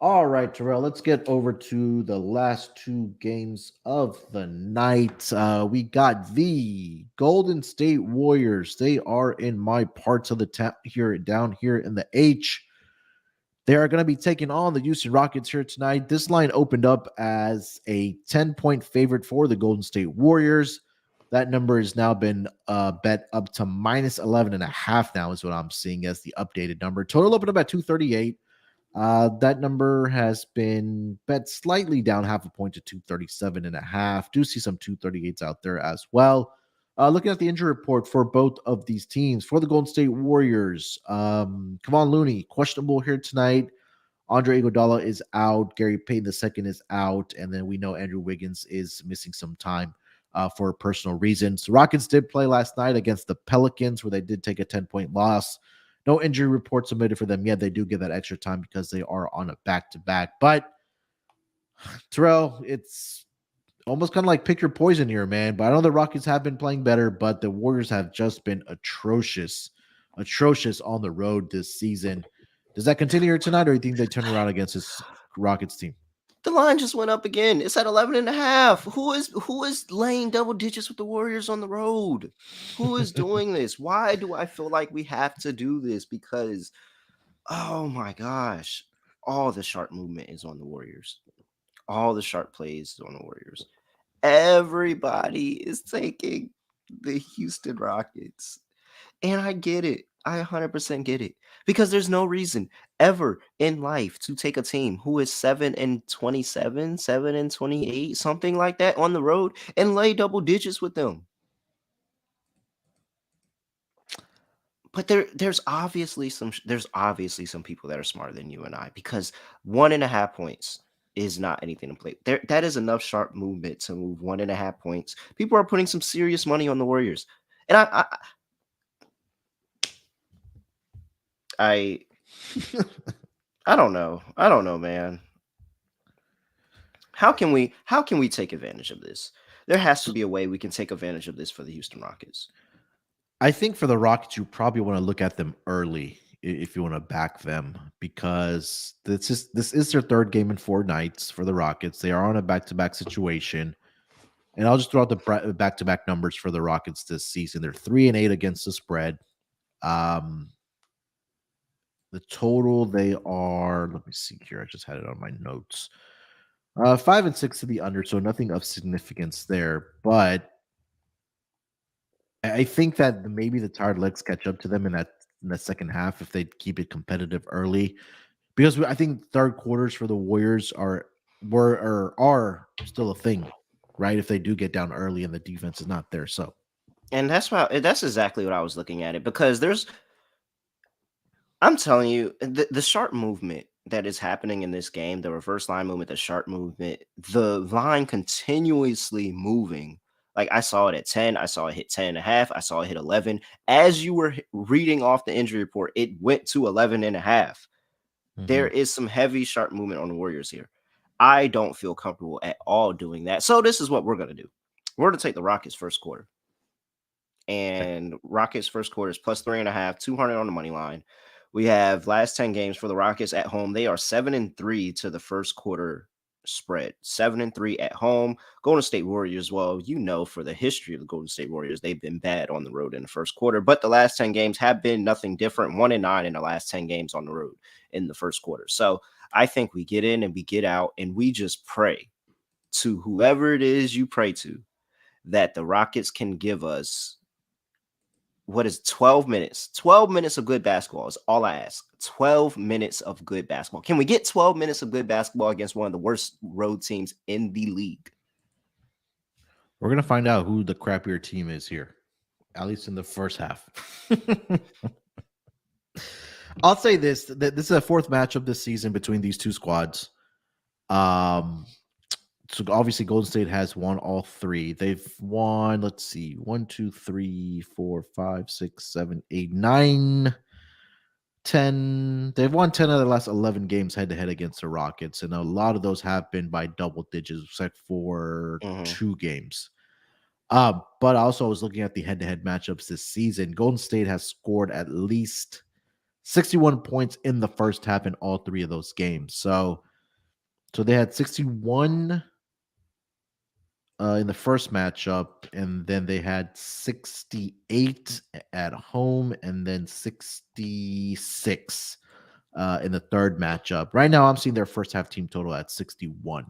All right, Terrell, let's get over to the last two games of the night. We got the Golden State Warriors. They are in my parts of the town here, down here in the H. They are going to be taking on the Houston Rockets here tonight. This line opened up as a 10-point favorite for the Golden State Warriors. That number has now been bet up to minus 11.5 now is what I'm seeing as the updated number. Total opened up at 238. That number has been bet slightly down half a point to 237.5. Do see some 238s out there as well. Looking at the injury report for both of these teams, for the Golden State Warriors, Kevon Looney, questionable here tonight. Andre Iguodala is out. Gary Payton II is out. And then we know Andrew Wiggins is missing some time for personal reasons. The Rockets did play last night against the Pelicans, where they did take a 10-point loss. No injury report submitted for them yet. They do get that extra time because they are on a back-to-back. But, Terrell, it's almost kind of like pick your poison here, man. But I know the Rockets have been playing better, but the Warriors have just been atrocious on the road this season. Does that continue here tonight, or do you think they turn around against this Rockets team? The line just went up again. It's at 11.5. Who is laying double digits with the Warriors on the road? Who is doing this? Why do I feel like we have to do this? Because, oh my gosh, all the sharp movement is on the Warriors. All the sharp plays is on the Warriors. Everybody is taking the Houston Rockets. And I get it. I 100% get it. Because there's no reason ever in life to take a team who is 7-27, 7-28, something like that on the road and lay double digits with them. But there's obviously some people that are smarter than you and I, because 1.5 points is not anything to play. That is enough sharp movement to move 1.5 points. People are putting some serious money on the Warriors. And I don't know. I don't know, man. How can we take advantage of this? There has to be a way we can take advantage of this for the Houston Rockets. I think for the Rockets, you probably want to look at them early if you want to back them, because this is their third game in 4 nights for the Rockets. They are on a back-to-back situation. And I'll just throw out the back-to-back numbers for the Rockets this season. They're 3-8 against the spread. The total, they are, let me see here. I just had it on my notes. 5-6 to the under, so nothing of significance there. But I think that maybe the tired legs catch up to them in the second half if they keep it competitive early. Because I think third quarters for the Warriors are still a thing, right? If they do get down early and the defense is not there. So, and that's exactly what I was looking at it, because I'm telling you, the sharp movement that is happening in this game, the reverse line movement, the sharp movement, the line continuously moving. Like, I saw it at 10, I saw it hit 10.5, I saw it hit 11. As you were reading off the injury report, it went to 11.5. Mm-hmm. There is some heavy sharp movement on the Warriors here. I don't feel comfortable at all doing that. So this is what we're going to do. We're going to take the Rockets first quarter. And Rockets first quarter is plus 3.5, 200 on the money line. We have last 10 games for the Rockets at home. They are 7-3 to the first quarter spread. 7-3 at home. Golden State Warriors, well, you know, for the history of the Golden State Warriors, they've been bad on the road in the first quarter. But the last 10 games have been nothing different. 1-9 in the last 10 games on the road in the first quarter. So I think we get in and we get out and we just pray to whoever it is you pray to that the Rockets can give us, what is 12 minutes? 12 minutes of good basketball is all I ask. 12 minutes of good basketball. Can we get 12 minutes of good basketball against one of the worst road teams in the league? We're going to find out who the crappier team is here, at least in the first half. I'll say this. This is a fourth matchup this season between these two squads. So obviously Golden State has won all 3. They've won, let's see, 1, 2, 3, 4, 5, 6, 7, 8, 9, 10. They've won 10 of the last 11 games head-to-head against the Rockets, and a lot of those have been by double digits, except for 2 games. But also I was looking at the head-to-head matchups this season. Golden State has scored at least 61 points in the first half in all 3 of those games. So they had 61 in the first matchup, and then they had 68 at home, and then 66 in the third matchup. Right now, I'm seeing their first half team total at 61.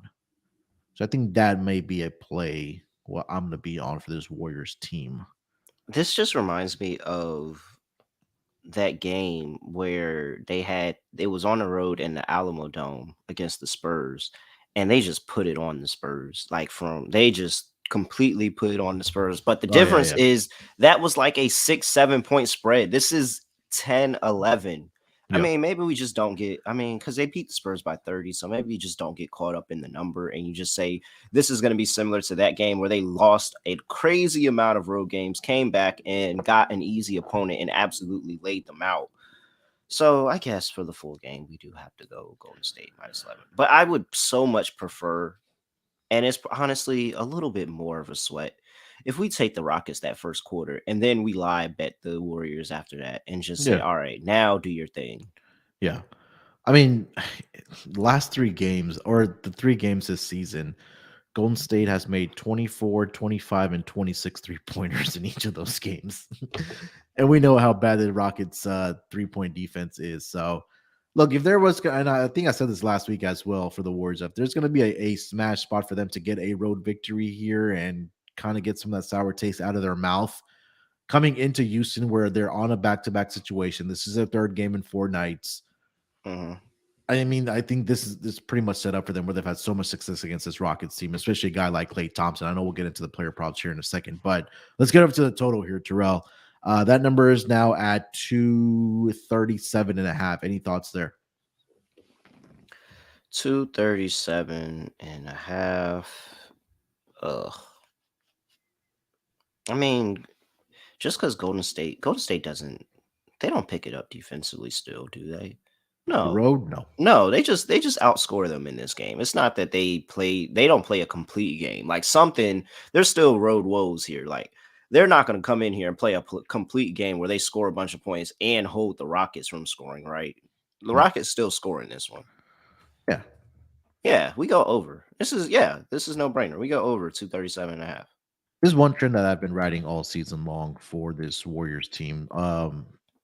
So I think that may be a play what I'm gonna be on for this Warriors team. This just reminds me of that game where it was on the road in the Alamo Dome against the Spurs, and they just put it on the Spurs. Like they just completely put it on the Spurs. But the Oh yeah, difference yeah, is that was like a 6-7 point spread. This is 10-11. I yeah, mean, maybe we just don't get, I mean, because they beat the Spurs by 30. So maybe you just don't get caught up in the number and you just say this is going to be similar to that game where they lost a crazy amount of road games, came back and got an easy opponent and absolutely laid them out. So I guess for the full game, we do have to go Golden State -11. But I would so much prefer, and it's honestly a little bit more of a sweat, if we take the Rockets that first quarter and then we bet the Warriors after that and just say, yeah, all right, now do your thing. yeah. I mean, last three games or the three games this season, Golden State has made 24, 25, and 26 3-pointers in each of those games. And we know how bad the Rockets' 3-point defense is. So, look, if there was, and I think I said this last week as well for the Warriors, if there's going to be a smash spot for them to get a road victory here and kind of get some of that sour taste out of their mouth, coming into Houston where they're on a back-to-back situation. This is their third game in 4 nights. Mhm. I mean, I think this is pretty much set up for them where they've had so much success against this Rockets team, especially a guy like Klay Thompson. I know we'll get into the player props here in a second, but let's get up to the total here, Terrell. That number is now at 237.5. Any thoughts there? 237.5. Ugh. I mean, just because Golden State doesn't, they don't pick it up defensively still, do they? The No. road? No. No, they just outscore them in this game. It's not that they don't play a complete game. Like something, there's still road woes here. Like they're not going to come in here and play a complete game where they score a bunch of points and hold the Rockets from scoring, right? The Hmm. Rockets still scoring this one. Yeah. Yeah, we go over. This is no brainer. We go over 237.5. This is one trend that I've been riding all season long for this Warriors team.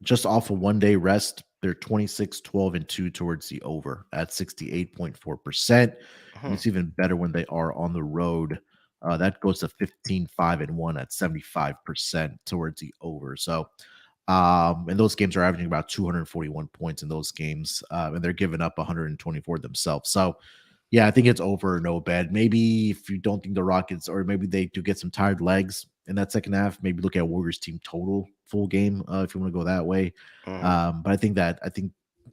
Just off a 1 day rest, they're 26, 12, and 2 towards the over at 68.4%. And Mhm. it's even better when they are on the road. That goes to 15, 5, and 1 at 75% towards the over. So, and those games are averaging about 241 points in those games, and they're giving up 124 themselves. So, yeah, I think it's over, no bet. Maybe if you don't think the Rockets, or maybe they do get some tired legs in that second half, maybe look at Warriors team total full game if you want to go that way. Mhm. But I think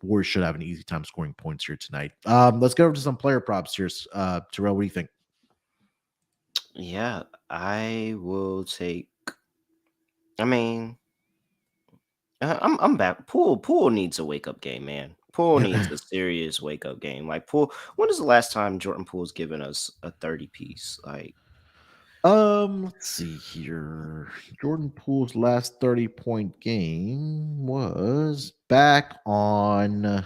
Warriors should have an easy time scoring points here tonight. Let's go over to some player props here. Terrell, what do you think? Yeah, I will take. I mean, I'm back. Poole needs a wake up game, man. Poole needs a serious wake up game. Like Poole, when is the last time Jordan Poole's given us a 30 piece? Like, Let's see here. Jordan Poole's last 30-point game was back on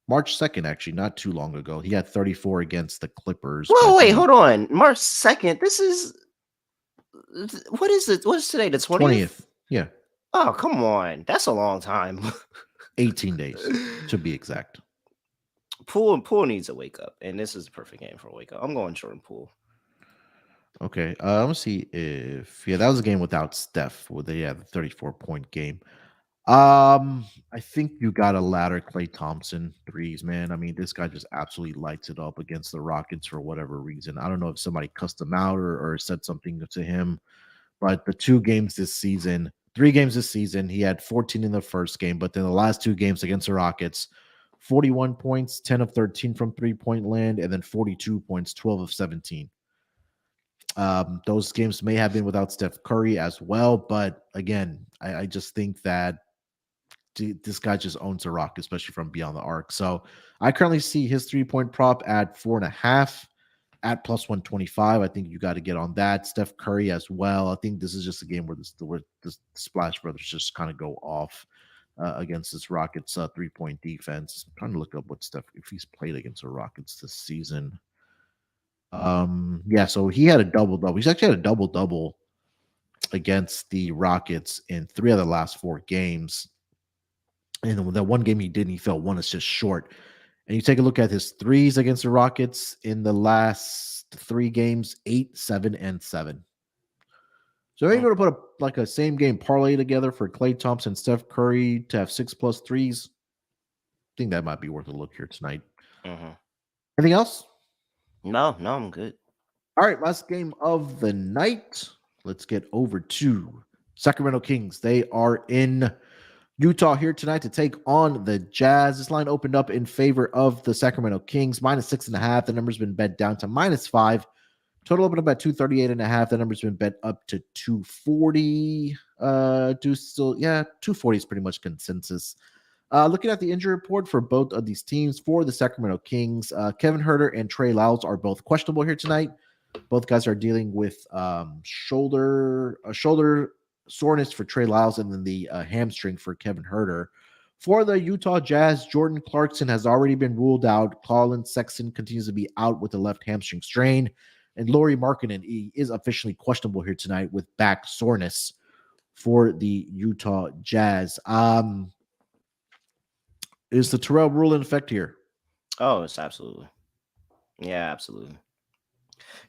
March 2nd, actually, not too long ago. He had 34 against the Clippers, whoa, but wait, then he hold on, March 2nd. This is what is it? What is today? The 20th? 20th. Yeah, Oh, come on, that's a long time. 18 days to be exact. Poole needs a wake up, and this is the perfect game for a wake up. I'm going Jordan Poole. Okay, I'm gonna see if that was a game without Steph, where they had the 34-point game. I think you got to ladder Klay Thompson threes, man. I mean, this guy just absolutely lights it up against the Rockets for whatever reason. I don't know if somebody cussed him out or said something to him, but the 3 games this season, he had 14 in the first game, but then the last 2 games against the Rockets, 41 points, 10 of 13 from 3-point land, and then 42 points, 12 of 17. Those games may have been without Steph Curry as well, but again, I just think that this guy just owns the rock, especially from beyond the arc. So I currently see his 3-point prop at 4.5 at plus 125. I think you got to get on that. Steph Curry as well. I think this is just a game where the Splash Brothers just kind of go off against this Rockets 3-point defense. I'm trying to look up what Steph, if he's played against the Rockets this season. Yeah, so he had a double double. He's actually had a double double against the Rockets in 3 of the last 4 games. And the one game he didn't, he fell 1 assist short And you take a look at his threes against the Rockets in the last 3 games, 8, 7, and 7. So able to put a same game parlay together for Klay Thompson, Steph Curry to have 6+ threes. I think that might be worth a look here tonight. Anything else? No, I'm good. All right, last game of the night. Let's get over to Sacramento Kings. They are in Utah here tonight to take on the Jazz. This line opened up in favor of the Sacramento Kings, -6.5. The number's been bet down to -5. Total opened up at 238.5. The number's been bet up to 240. 240 is pretty much consensus. Looking at the injury report for both of these teams, for the Sacramento Kings, Kevin Huerter and Trey Lyles are both questionable here tonight. Both guys are dealing with shoulder soreness for Trey Lyles and then the hamstring for Kevin Huerter. For the Utah Jazz, Jordan Clarkson has already been ruled out. Colin Sexton continues to be out with the left hamstring strain. And Lauri Markkanen is officially questionable here tonight with back soreness for the Utah Jazz. Is the Terrell rule in effect here? Oh, it's absolutely. Yeah, absolutely.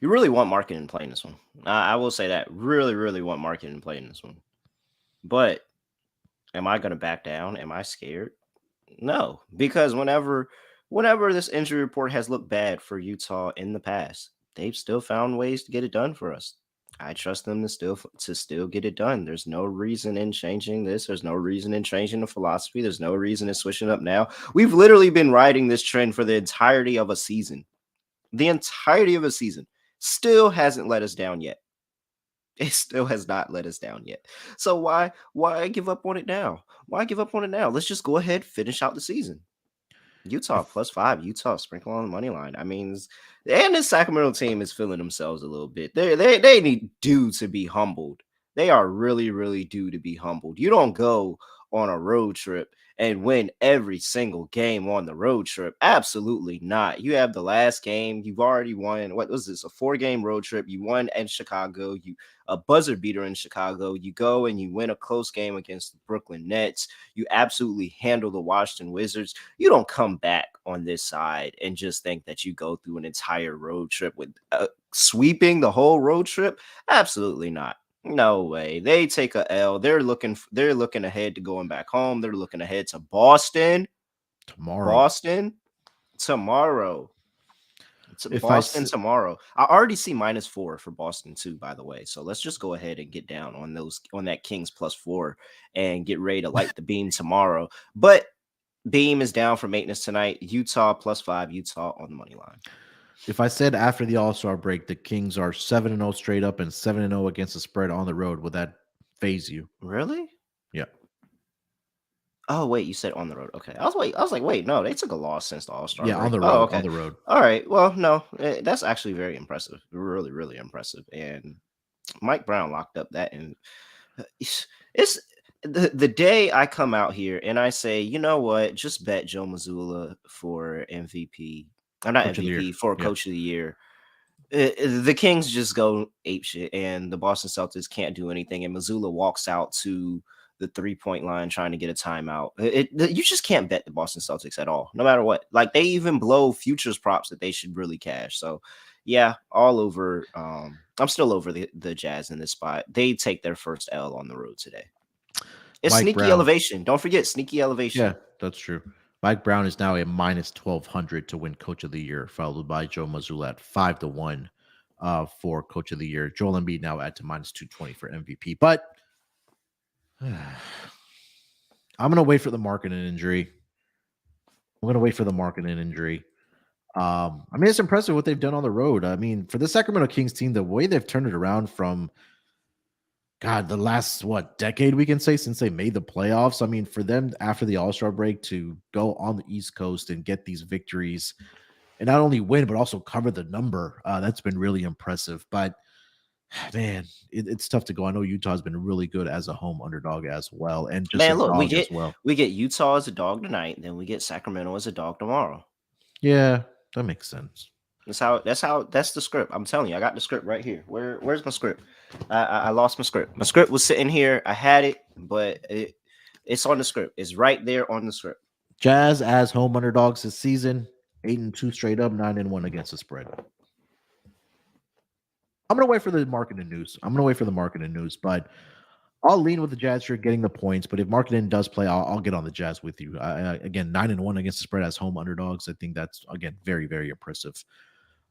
You really want Markkanen playing this one. I will say that. Really, really want Markkanen playing this one. But am I going to back down? Am I scared? No, because whenever this injury report has looked bad for Utah in the past, they've still found ways to get it done for us. I trust them to still get it done. There's no reason in changing this. There's no reason in changing the philosophy. There's no reason in switching up now. We've literally been riding this trend for the entirety of a season. The entirety of a season still hasn't let us down yet. It still has not let us down yet. So why give up on it now? Why give up on it now? Let's just go ahead, finish out the season. Utah +5. Utah sprinkle on the money line. I mean, and this Sacramento team is feeling themselves a little bit. They need due to be humbled. They are really, really due to be humbled. You don't go on a road trip and win every single game on the road trip. Absolutely not. You have the last game. You've already won. What was this? A 4-game road trip. You won in Chicago. A buzzer beater in Chicago. You go and you win a close game against the Brooklyn Nets. You absolutely handle the Washington Wizards. You don't come back on this side and just think that you go through an entire road trip with sweeping the whole road trip. Absolutely not. No way. They take a L. They're looking ahead to going back home. They're looking ahead to Boston tomorrow. Tomorrow. I already see -4 for Boston too, by the way. So let's just go ahead and get down on that Kings +4 and get ready to light the beam tomorrow. But beam is down for maintenance tonight. Utah +5. Utah on the money line. If I said after the All-Star break, the Kings are 7-0 straight up and 7-0 against the spread on the road, would that phase you? Really? Yeah. Oh, wait, you said on the road. Okay. I was like, wait, no, they took a loss since the All-Star break. On the road. Okay. On the road. All right. Well, no, that's actually very impressive. Really, really impressive. And Mike Brown locked up that. And it's the day I come out here and I say, you know what, just bet Joe Mazzulla for MVP. I'm not MVP, for Coach of the Year. The Kings just go apeshit, and the Boston Celtics can't do anything. And Mazzulla walks out to the 3-point line trying to get a timeout. You just can't bet the Boston Celtics at all, no matter what. Like, they even blow futures props that they should really cash. So, yeah, all over. I'm still over the Jazz in this spot. They take their first L on the road today. It's Mike sneaky Brown. Elevation. Don't forget sneaky elevation. Yeah, that's true. Mike Brown is now a -1200 to win Coach of the Year, followed by Joe Mazzulla at 5-1 for Coach of the Year. Joel Embiid now at to -220 for MVP. But I'm going to wait for the Markkanen injury. I mean, it's impressive what they've done on the road. I mean, for the Sacramento Kings team, the way they've turned it around from the last, decade we can say since they made the playoffs. I mean, for them after the All-Star break to go on the East Coast and get these victories and not only win, but also cover the number, that's been really impressive. But, man, it's tough to go. I know Utah's been really good as a home underdog as well. And just look, we get Utah as a dog tonight, then we get Sacramento as a dog tomorrow. Yeah, that makes sense. That's the script. I'm telling you, I got the script right here. Where's my script? I lost my script. My script was sitting here. I had it, but it's on the script. It's right there on the script. Jazz as home underdogs this season, 8-2 straight up, 9-1 against the spread. I'm gonna wait for the marketing news. But I'll lean with the Jazz here getting the points. But if marketing does play, I'll get on the Jazz with you. Again, 9-1 against the spread as home underdogs. I think that's again very, very impressive.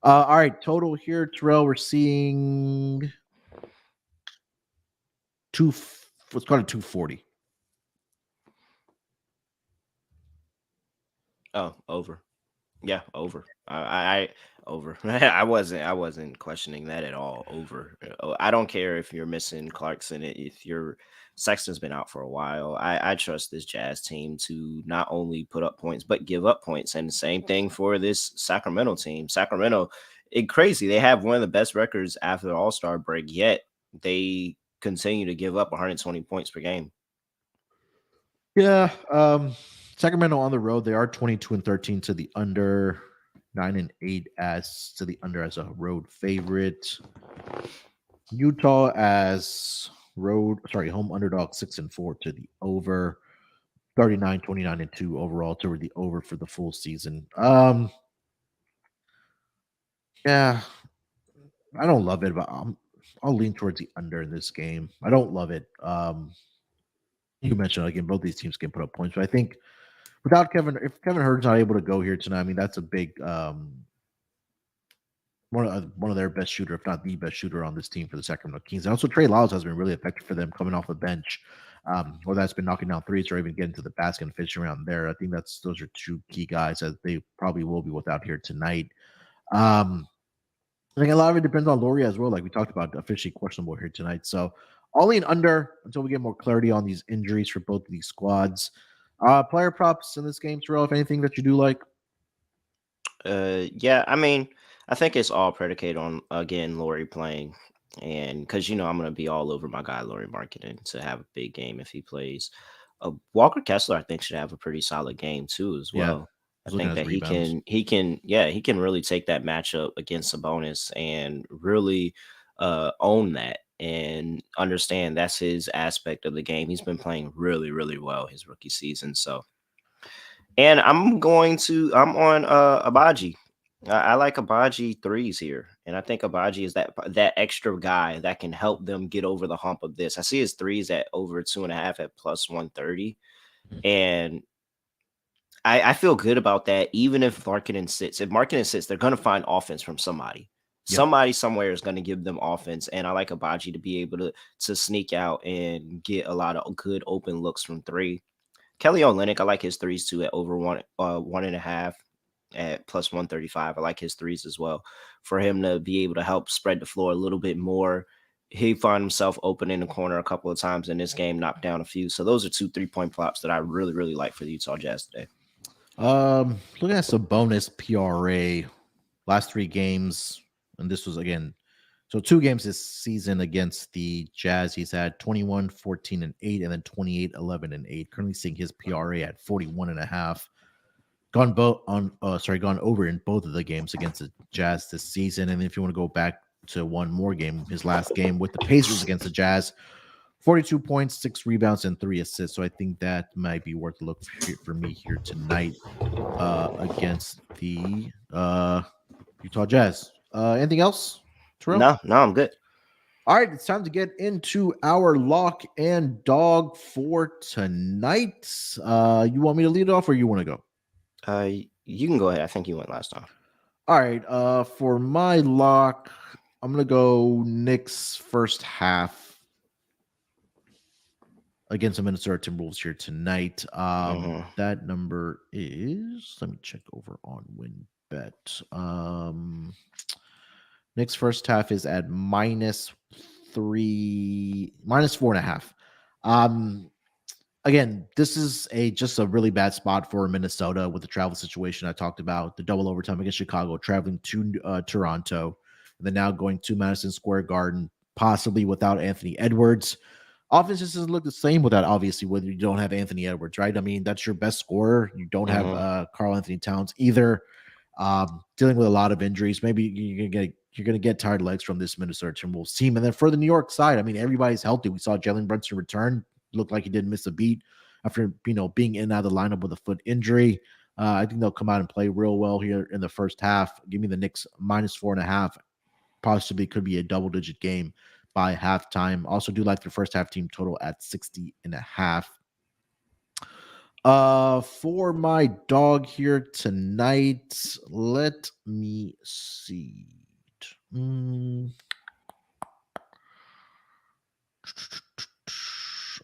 All right, total here, Terrell. We're seeing let's call it 240. Oh, over. Yeah, over. I over. I wasn't questioning that at all. Over. I don't care if you're missing Clarkson. If your Sexton's been out for a while. I trust this Jazz team to not only put up points but give up points. And the same thing for this Sacramento team. Sacramento, crazy. They have one of the best records after the All-Star break. Yet they continue to give up 120 points per game. Yeah, Sacramento on the road, they are 22-13 to the under, 9-8 as to the under as a road favorite. Utah as home underdog, 6-4 to the over, 39, 29-2 overall to the over for the full season. Yeah, I don't love it, but I'll lean towards the under in this game. I don't love it. You mentioned again, both these teams can put up points, but I think without if Kevin Hert's not able to go here tonight, I mean that's a big one of their best shooter, if not the best shooter on this team for the Sacramento Kings. And also Trey Lyles has been really effective for them coming off the bench, or that's been knocking down threes or even getting to the basket and finishing around there. I think those are two key guys that they probably will be without here tonight. I think a lot of it depends on Laurie as well, like we talked about, officially questionable here tonight. So all in under until we get more clarity on these injuries for both of these squads. Player props in this game, Terrell, if anything that you do like. Yeah, I mean, I think it's all predicated on again Laurie playing, and because I'm gonna be all over my guy Laurie Marketing to have a big game if he plays. Walker Kessler, I think, should have a pretty solid game too as Yeah, well. I looking think at that his rebounds. he can really take that matchup against Sabonis and really own that and understand that's his aspect of the game. He's been playing really, really well his rookie season. So, and I'm on Abaji. I like Abaji threes here, and I think Abaji is that extra guy that can help them get over the hump of this. I see his threes at over 2.5 at plus 130, and I feel good about that. Even if Markkinen sits, they're going to find offense from somebody. Yep. Somebody somewhere is going to give them offense, and I like Abaji to be able to sneak out and get a lot of good open looks from three. Kelly Olynyk, I like his threes too at over 1.5 at plus 135. I like his threes as well for him to be able to help spread the floor a little bit more. He found himself open in the corner a couple of times in this game, knocked down a few. So those are 2 3-point props that I really, really like for the Utah Jazz today. Looking at some bonus PRA last 3 games, and this was again, so 2 games this season against the Jazz. He's had 21, 14, and 8, and then 28, 11, and 8. Currently seeing his PRA at 41.5. Gone over in both of the games against the Jazz this season. And if you want to go back to one more game, his last game with the Pacers against the Jazz, 42 points, 6 rebounds, and 3 assists. So I think that might be worth a look for me here tonight against the Utah Jazz. Anything else, Terrell? No, I'm good. All right, it's time to get into our lock and dog for tonight. You want me to lead it off or you want to go? You can go ahead. I think you went last time. All right. For my lock, I'm gonna go Knicks first half against the Minnesota Timberwolves here tonight. That number is, let me check over on WinBet. Knicks first half is at -4.5. Again, this is just a really bad spot for Minnesota with the travel situation I talked about, the double overtime against Chicago, traveling to Toronto, and then now going to Madison Square Garden, possibly without Anthony Edwards. Offense just doesn't look the same without, obviously, whether you don't have Anthony Edwards, right? I mean, that's your best scorer. You don't have Karl Anthony Towns either. Dealing with a lot of injuries. Maybe you're gonna get tired legs from this Minnesota Timberwolves team. And then for the New York side, I mean, everybody's healthy. We saw Jalen Brunson return. Looked like he didn't miss a beat. after being in and out of the lineup with a foot injury. I think they'll come out and play real well here in the first half. Give me the Knicks -4.5. Possibly could be a double-digit game by halftime. Also do like the first half team total at 60.5. For my dog here tonight, let me see.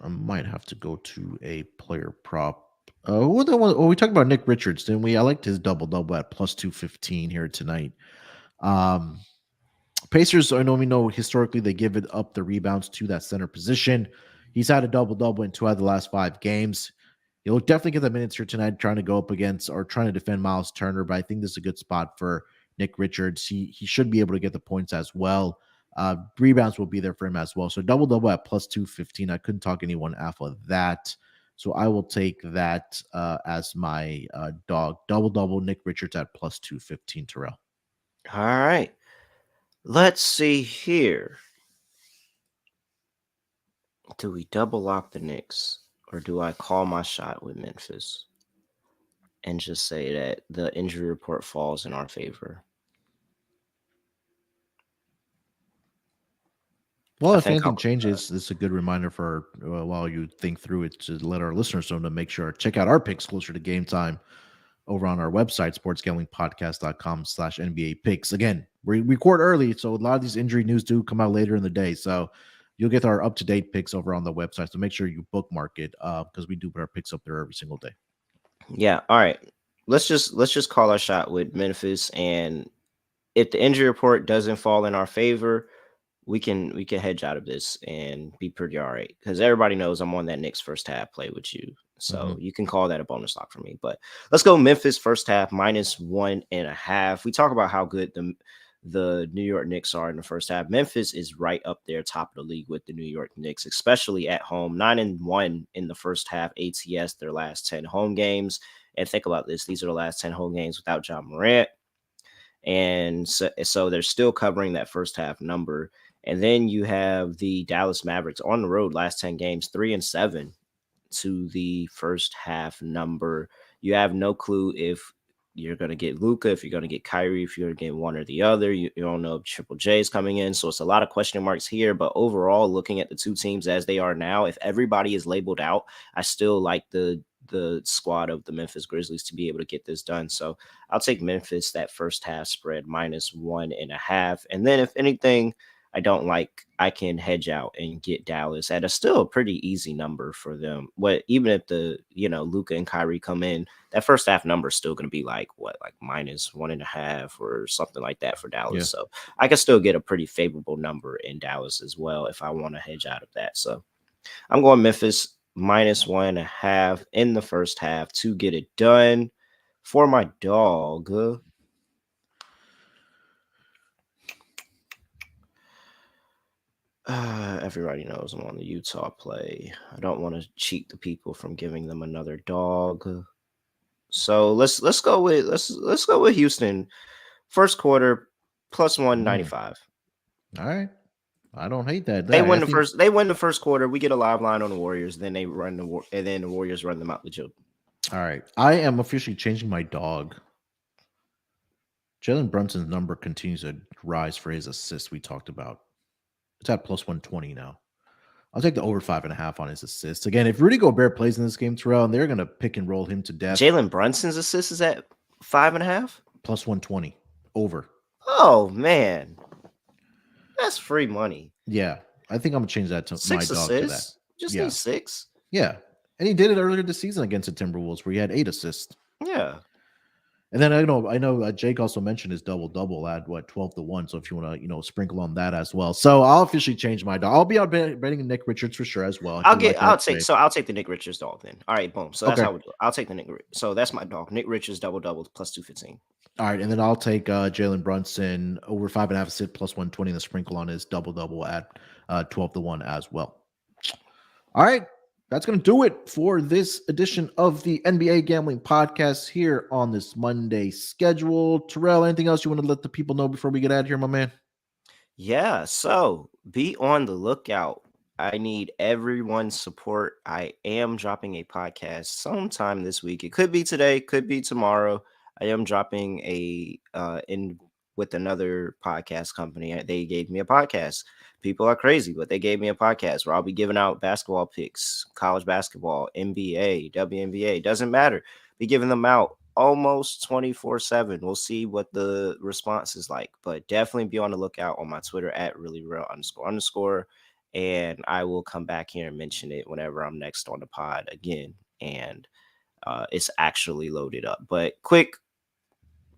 I might have to go to a player prop. We talked about Nick Richards, didn't we? I liked his double at +215 here tonight. Pacers, I know we know historically they give it up the rebounds to that center position. He's had a double in 2 out of the last 5 games. He'll definitely get the minutes here tonight, trying to go up against or trying to defend Miles Turner, but I think this is a good spot for Nick Richards. He should be able to get the points as well. Rebounds will be there for him as well. So double at +215. I couldn't talk anyone off of that. So I will take that as my dog. Double Nick Richards at +215, Terrell. All right. Let's see here. Do we double lock the Knicks, or do I call my shot with Memphis and just say that the injury report falls in our favor? Well, if anything changes, this is a good reminder for while you think through it to let our listeners know to make sure check out our picks closer to game time over on our website, sportsgamblingpodcast.com/NBA picks. Again, we record early, so a lot of these injury news do come out later in the day. So you'll get our up-to-date picks over on the website. So make sure you bookmark it because we do put our picks up there every single day. Yeah. All right. Let's just call our shot with Memphis. And if the injury report doesn't fall in our favor, we can hedge out of this and be pretty all right. Because everybody knows I'm on that Knicks first half play with you. So you can call that a bonus lock for me. But let's go Memphis first half -1.5. We talk about how good the New York Knicks are in the first half. Memphis is right up there, top of the league with the New York Knicks, especially at home. 9-1 in the first half ATS, their last 10 home games. And think about this. These are the last 10 home games without Ja Morant. And so they're still covering that first half number. And then you have the Dallas Mavericks on the road, last 10 games, 3-7 to the first half number. You have no clue if you're going to get Luka, if you're going to get Kyrie, if you're going to get one or the other. You don't know if Triple J is coming in. So it's a lot of question marks here. But overall, looking at the two teams as they are now, if everybody is labeled out, I still like the squad of the Memphis Grizzlies to be able to get this done. So I'll take Memphis, that first half spread -1.5. And then if anything I don't like, I can hedge out and get Dallas at a still pretty easy number for them. Even if the Luka and Kyrie come in, that first half number is still going to be like -1.5 or something like that for Dallas. Yeah. So I can still get a pretty favorable number in Dallas as well if I want to hedge out of that. So I'm going Memphis -1.5 in the first half to get it done. For my dog, everybody knows I'm on the Utah play. I don't want to cheat the people from giving them another dog. So let's go with Houston. First quarter +195. All right. I don't hate that. They win the first quarter. We get a live line on the Warriors. Then they run and then the Warriors run them out the joke. All right. I am officially changing my dog. Jalen Brunson's number continues to rise for his assists we talked about. It's at +120 now. I'll take the over 5.5 on his assists. Again, if Rudy Gobert plays in this game, Terrell, and they're going to pick and roll him to death. Jalen Brunson's assist is at 5.5? +120. Over. Oh, man. That's free money. Yeah. I think I'm going to change that to my dog to that. Just need 6. Yeah. And he did it earlier this season against the Timberwolves where he had 8 assists. Yeah. And then I know Jake also mentioned his double at 12-1. So if you want to, sprinkle on that as well. So I'll officially change my dog. I'll be out betting Nick Richards for sure as well. I'll take the Nick Richards dog then. All right, boom. So that's how we do it. I'll take the Nick. So that's my dog. Nick Richards double +215. All right, and then I'll take Jalen Brunson over 5.5 sit +120 and the sprinkle on his double at 12-1 as well. All right. That's going to do it for this edition of the NBA Gambling Podcast here on this Monday schedule. Terrell, anything else you want to let the people know before we get out of here, my man? Yeah, so be on the lookout. I need everyone's support. I am dropping a podcast sometime this week. It could be today, could be tomorrow. I am dropping a in with another podcast company. They gave me a podcast. People are crazy, but they gave me a podcast where I'll be giving out basketball picks, college basketball, NBA, WNBA, doesn't matter. Be giving them out almost 24/7. We'll see what the response is like, but definitely be on the lookout on my Twitter at really real __. And I will come back here and mention it whenever I'm next on the pod again. And it's actually loaded up. But quick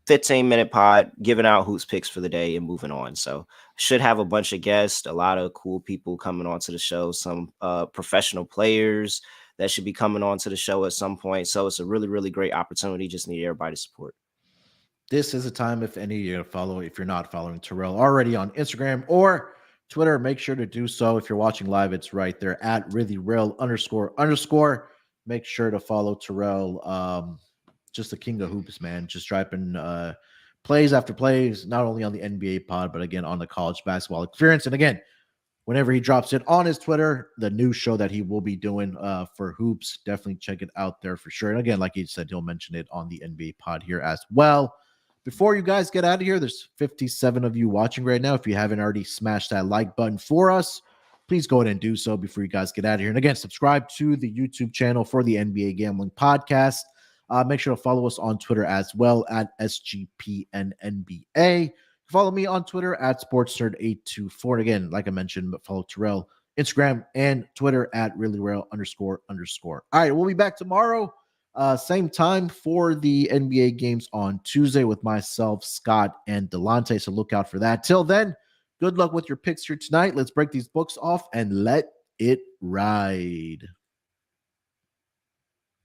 15-minute pod, giving out hoops picks for the day and moving on. So should have a bunch of guests, a lot of cool people coming onto the show, some professional players that should be coming onto the show at some point. So it's a really, really great opportunity. Just need everybody's support. This is a time, if any, you're going to follow. If you're not following Terrell already on Instagram or Twitter, make sure to do so. If you're watching live, it's right there at @reallyreal__. Make sure to follow Terrell. Just the king of hoops, man. Just dropping plays after plays, not only on the NBA pod, but again on the college basketball experience. And again, whenever he drops it on his Twitter, the new show that he will be doing for hoops, definitely check it out there for sure. And again, like he said, he'll mention it on the NBA pod here as well. Before you guys get out of here, there's 57 of you watching right now. If you haven't already smashed that like button for us, please go ahead and do so before you guys get out of here. And again, subscribe to the YouTube channel for the NBA Gambling Podcast. Make sure to follow us on Twitter as well at SGPN NBA. Follow me on Twitter at SportsNerd824. And again, like I mentioned, follow Terrell, Instagram and Twitter at reallyreal__. All right, we'll be back tomorrow. Same time for the NBA games on Tuesday with myself, Scott, and Delonte. So look out for that. Till then, good luck with your picks here tonight. Let's break these books off and let it ride.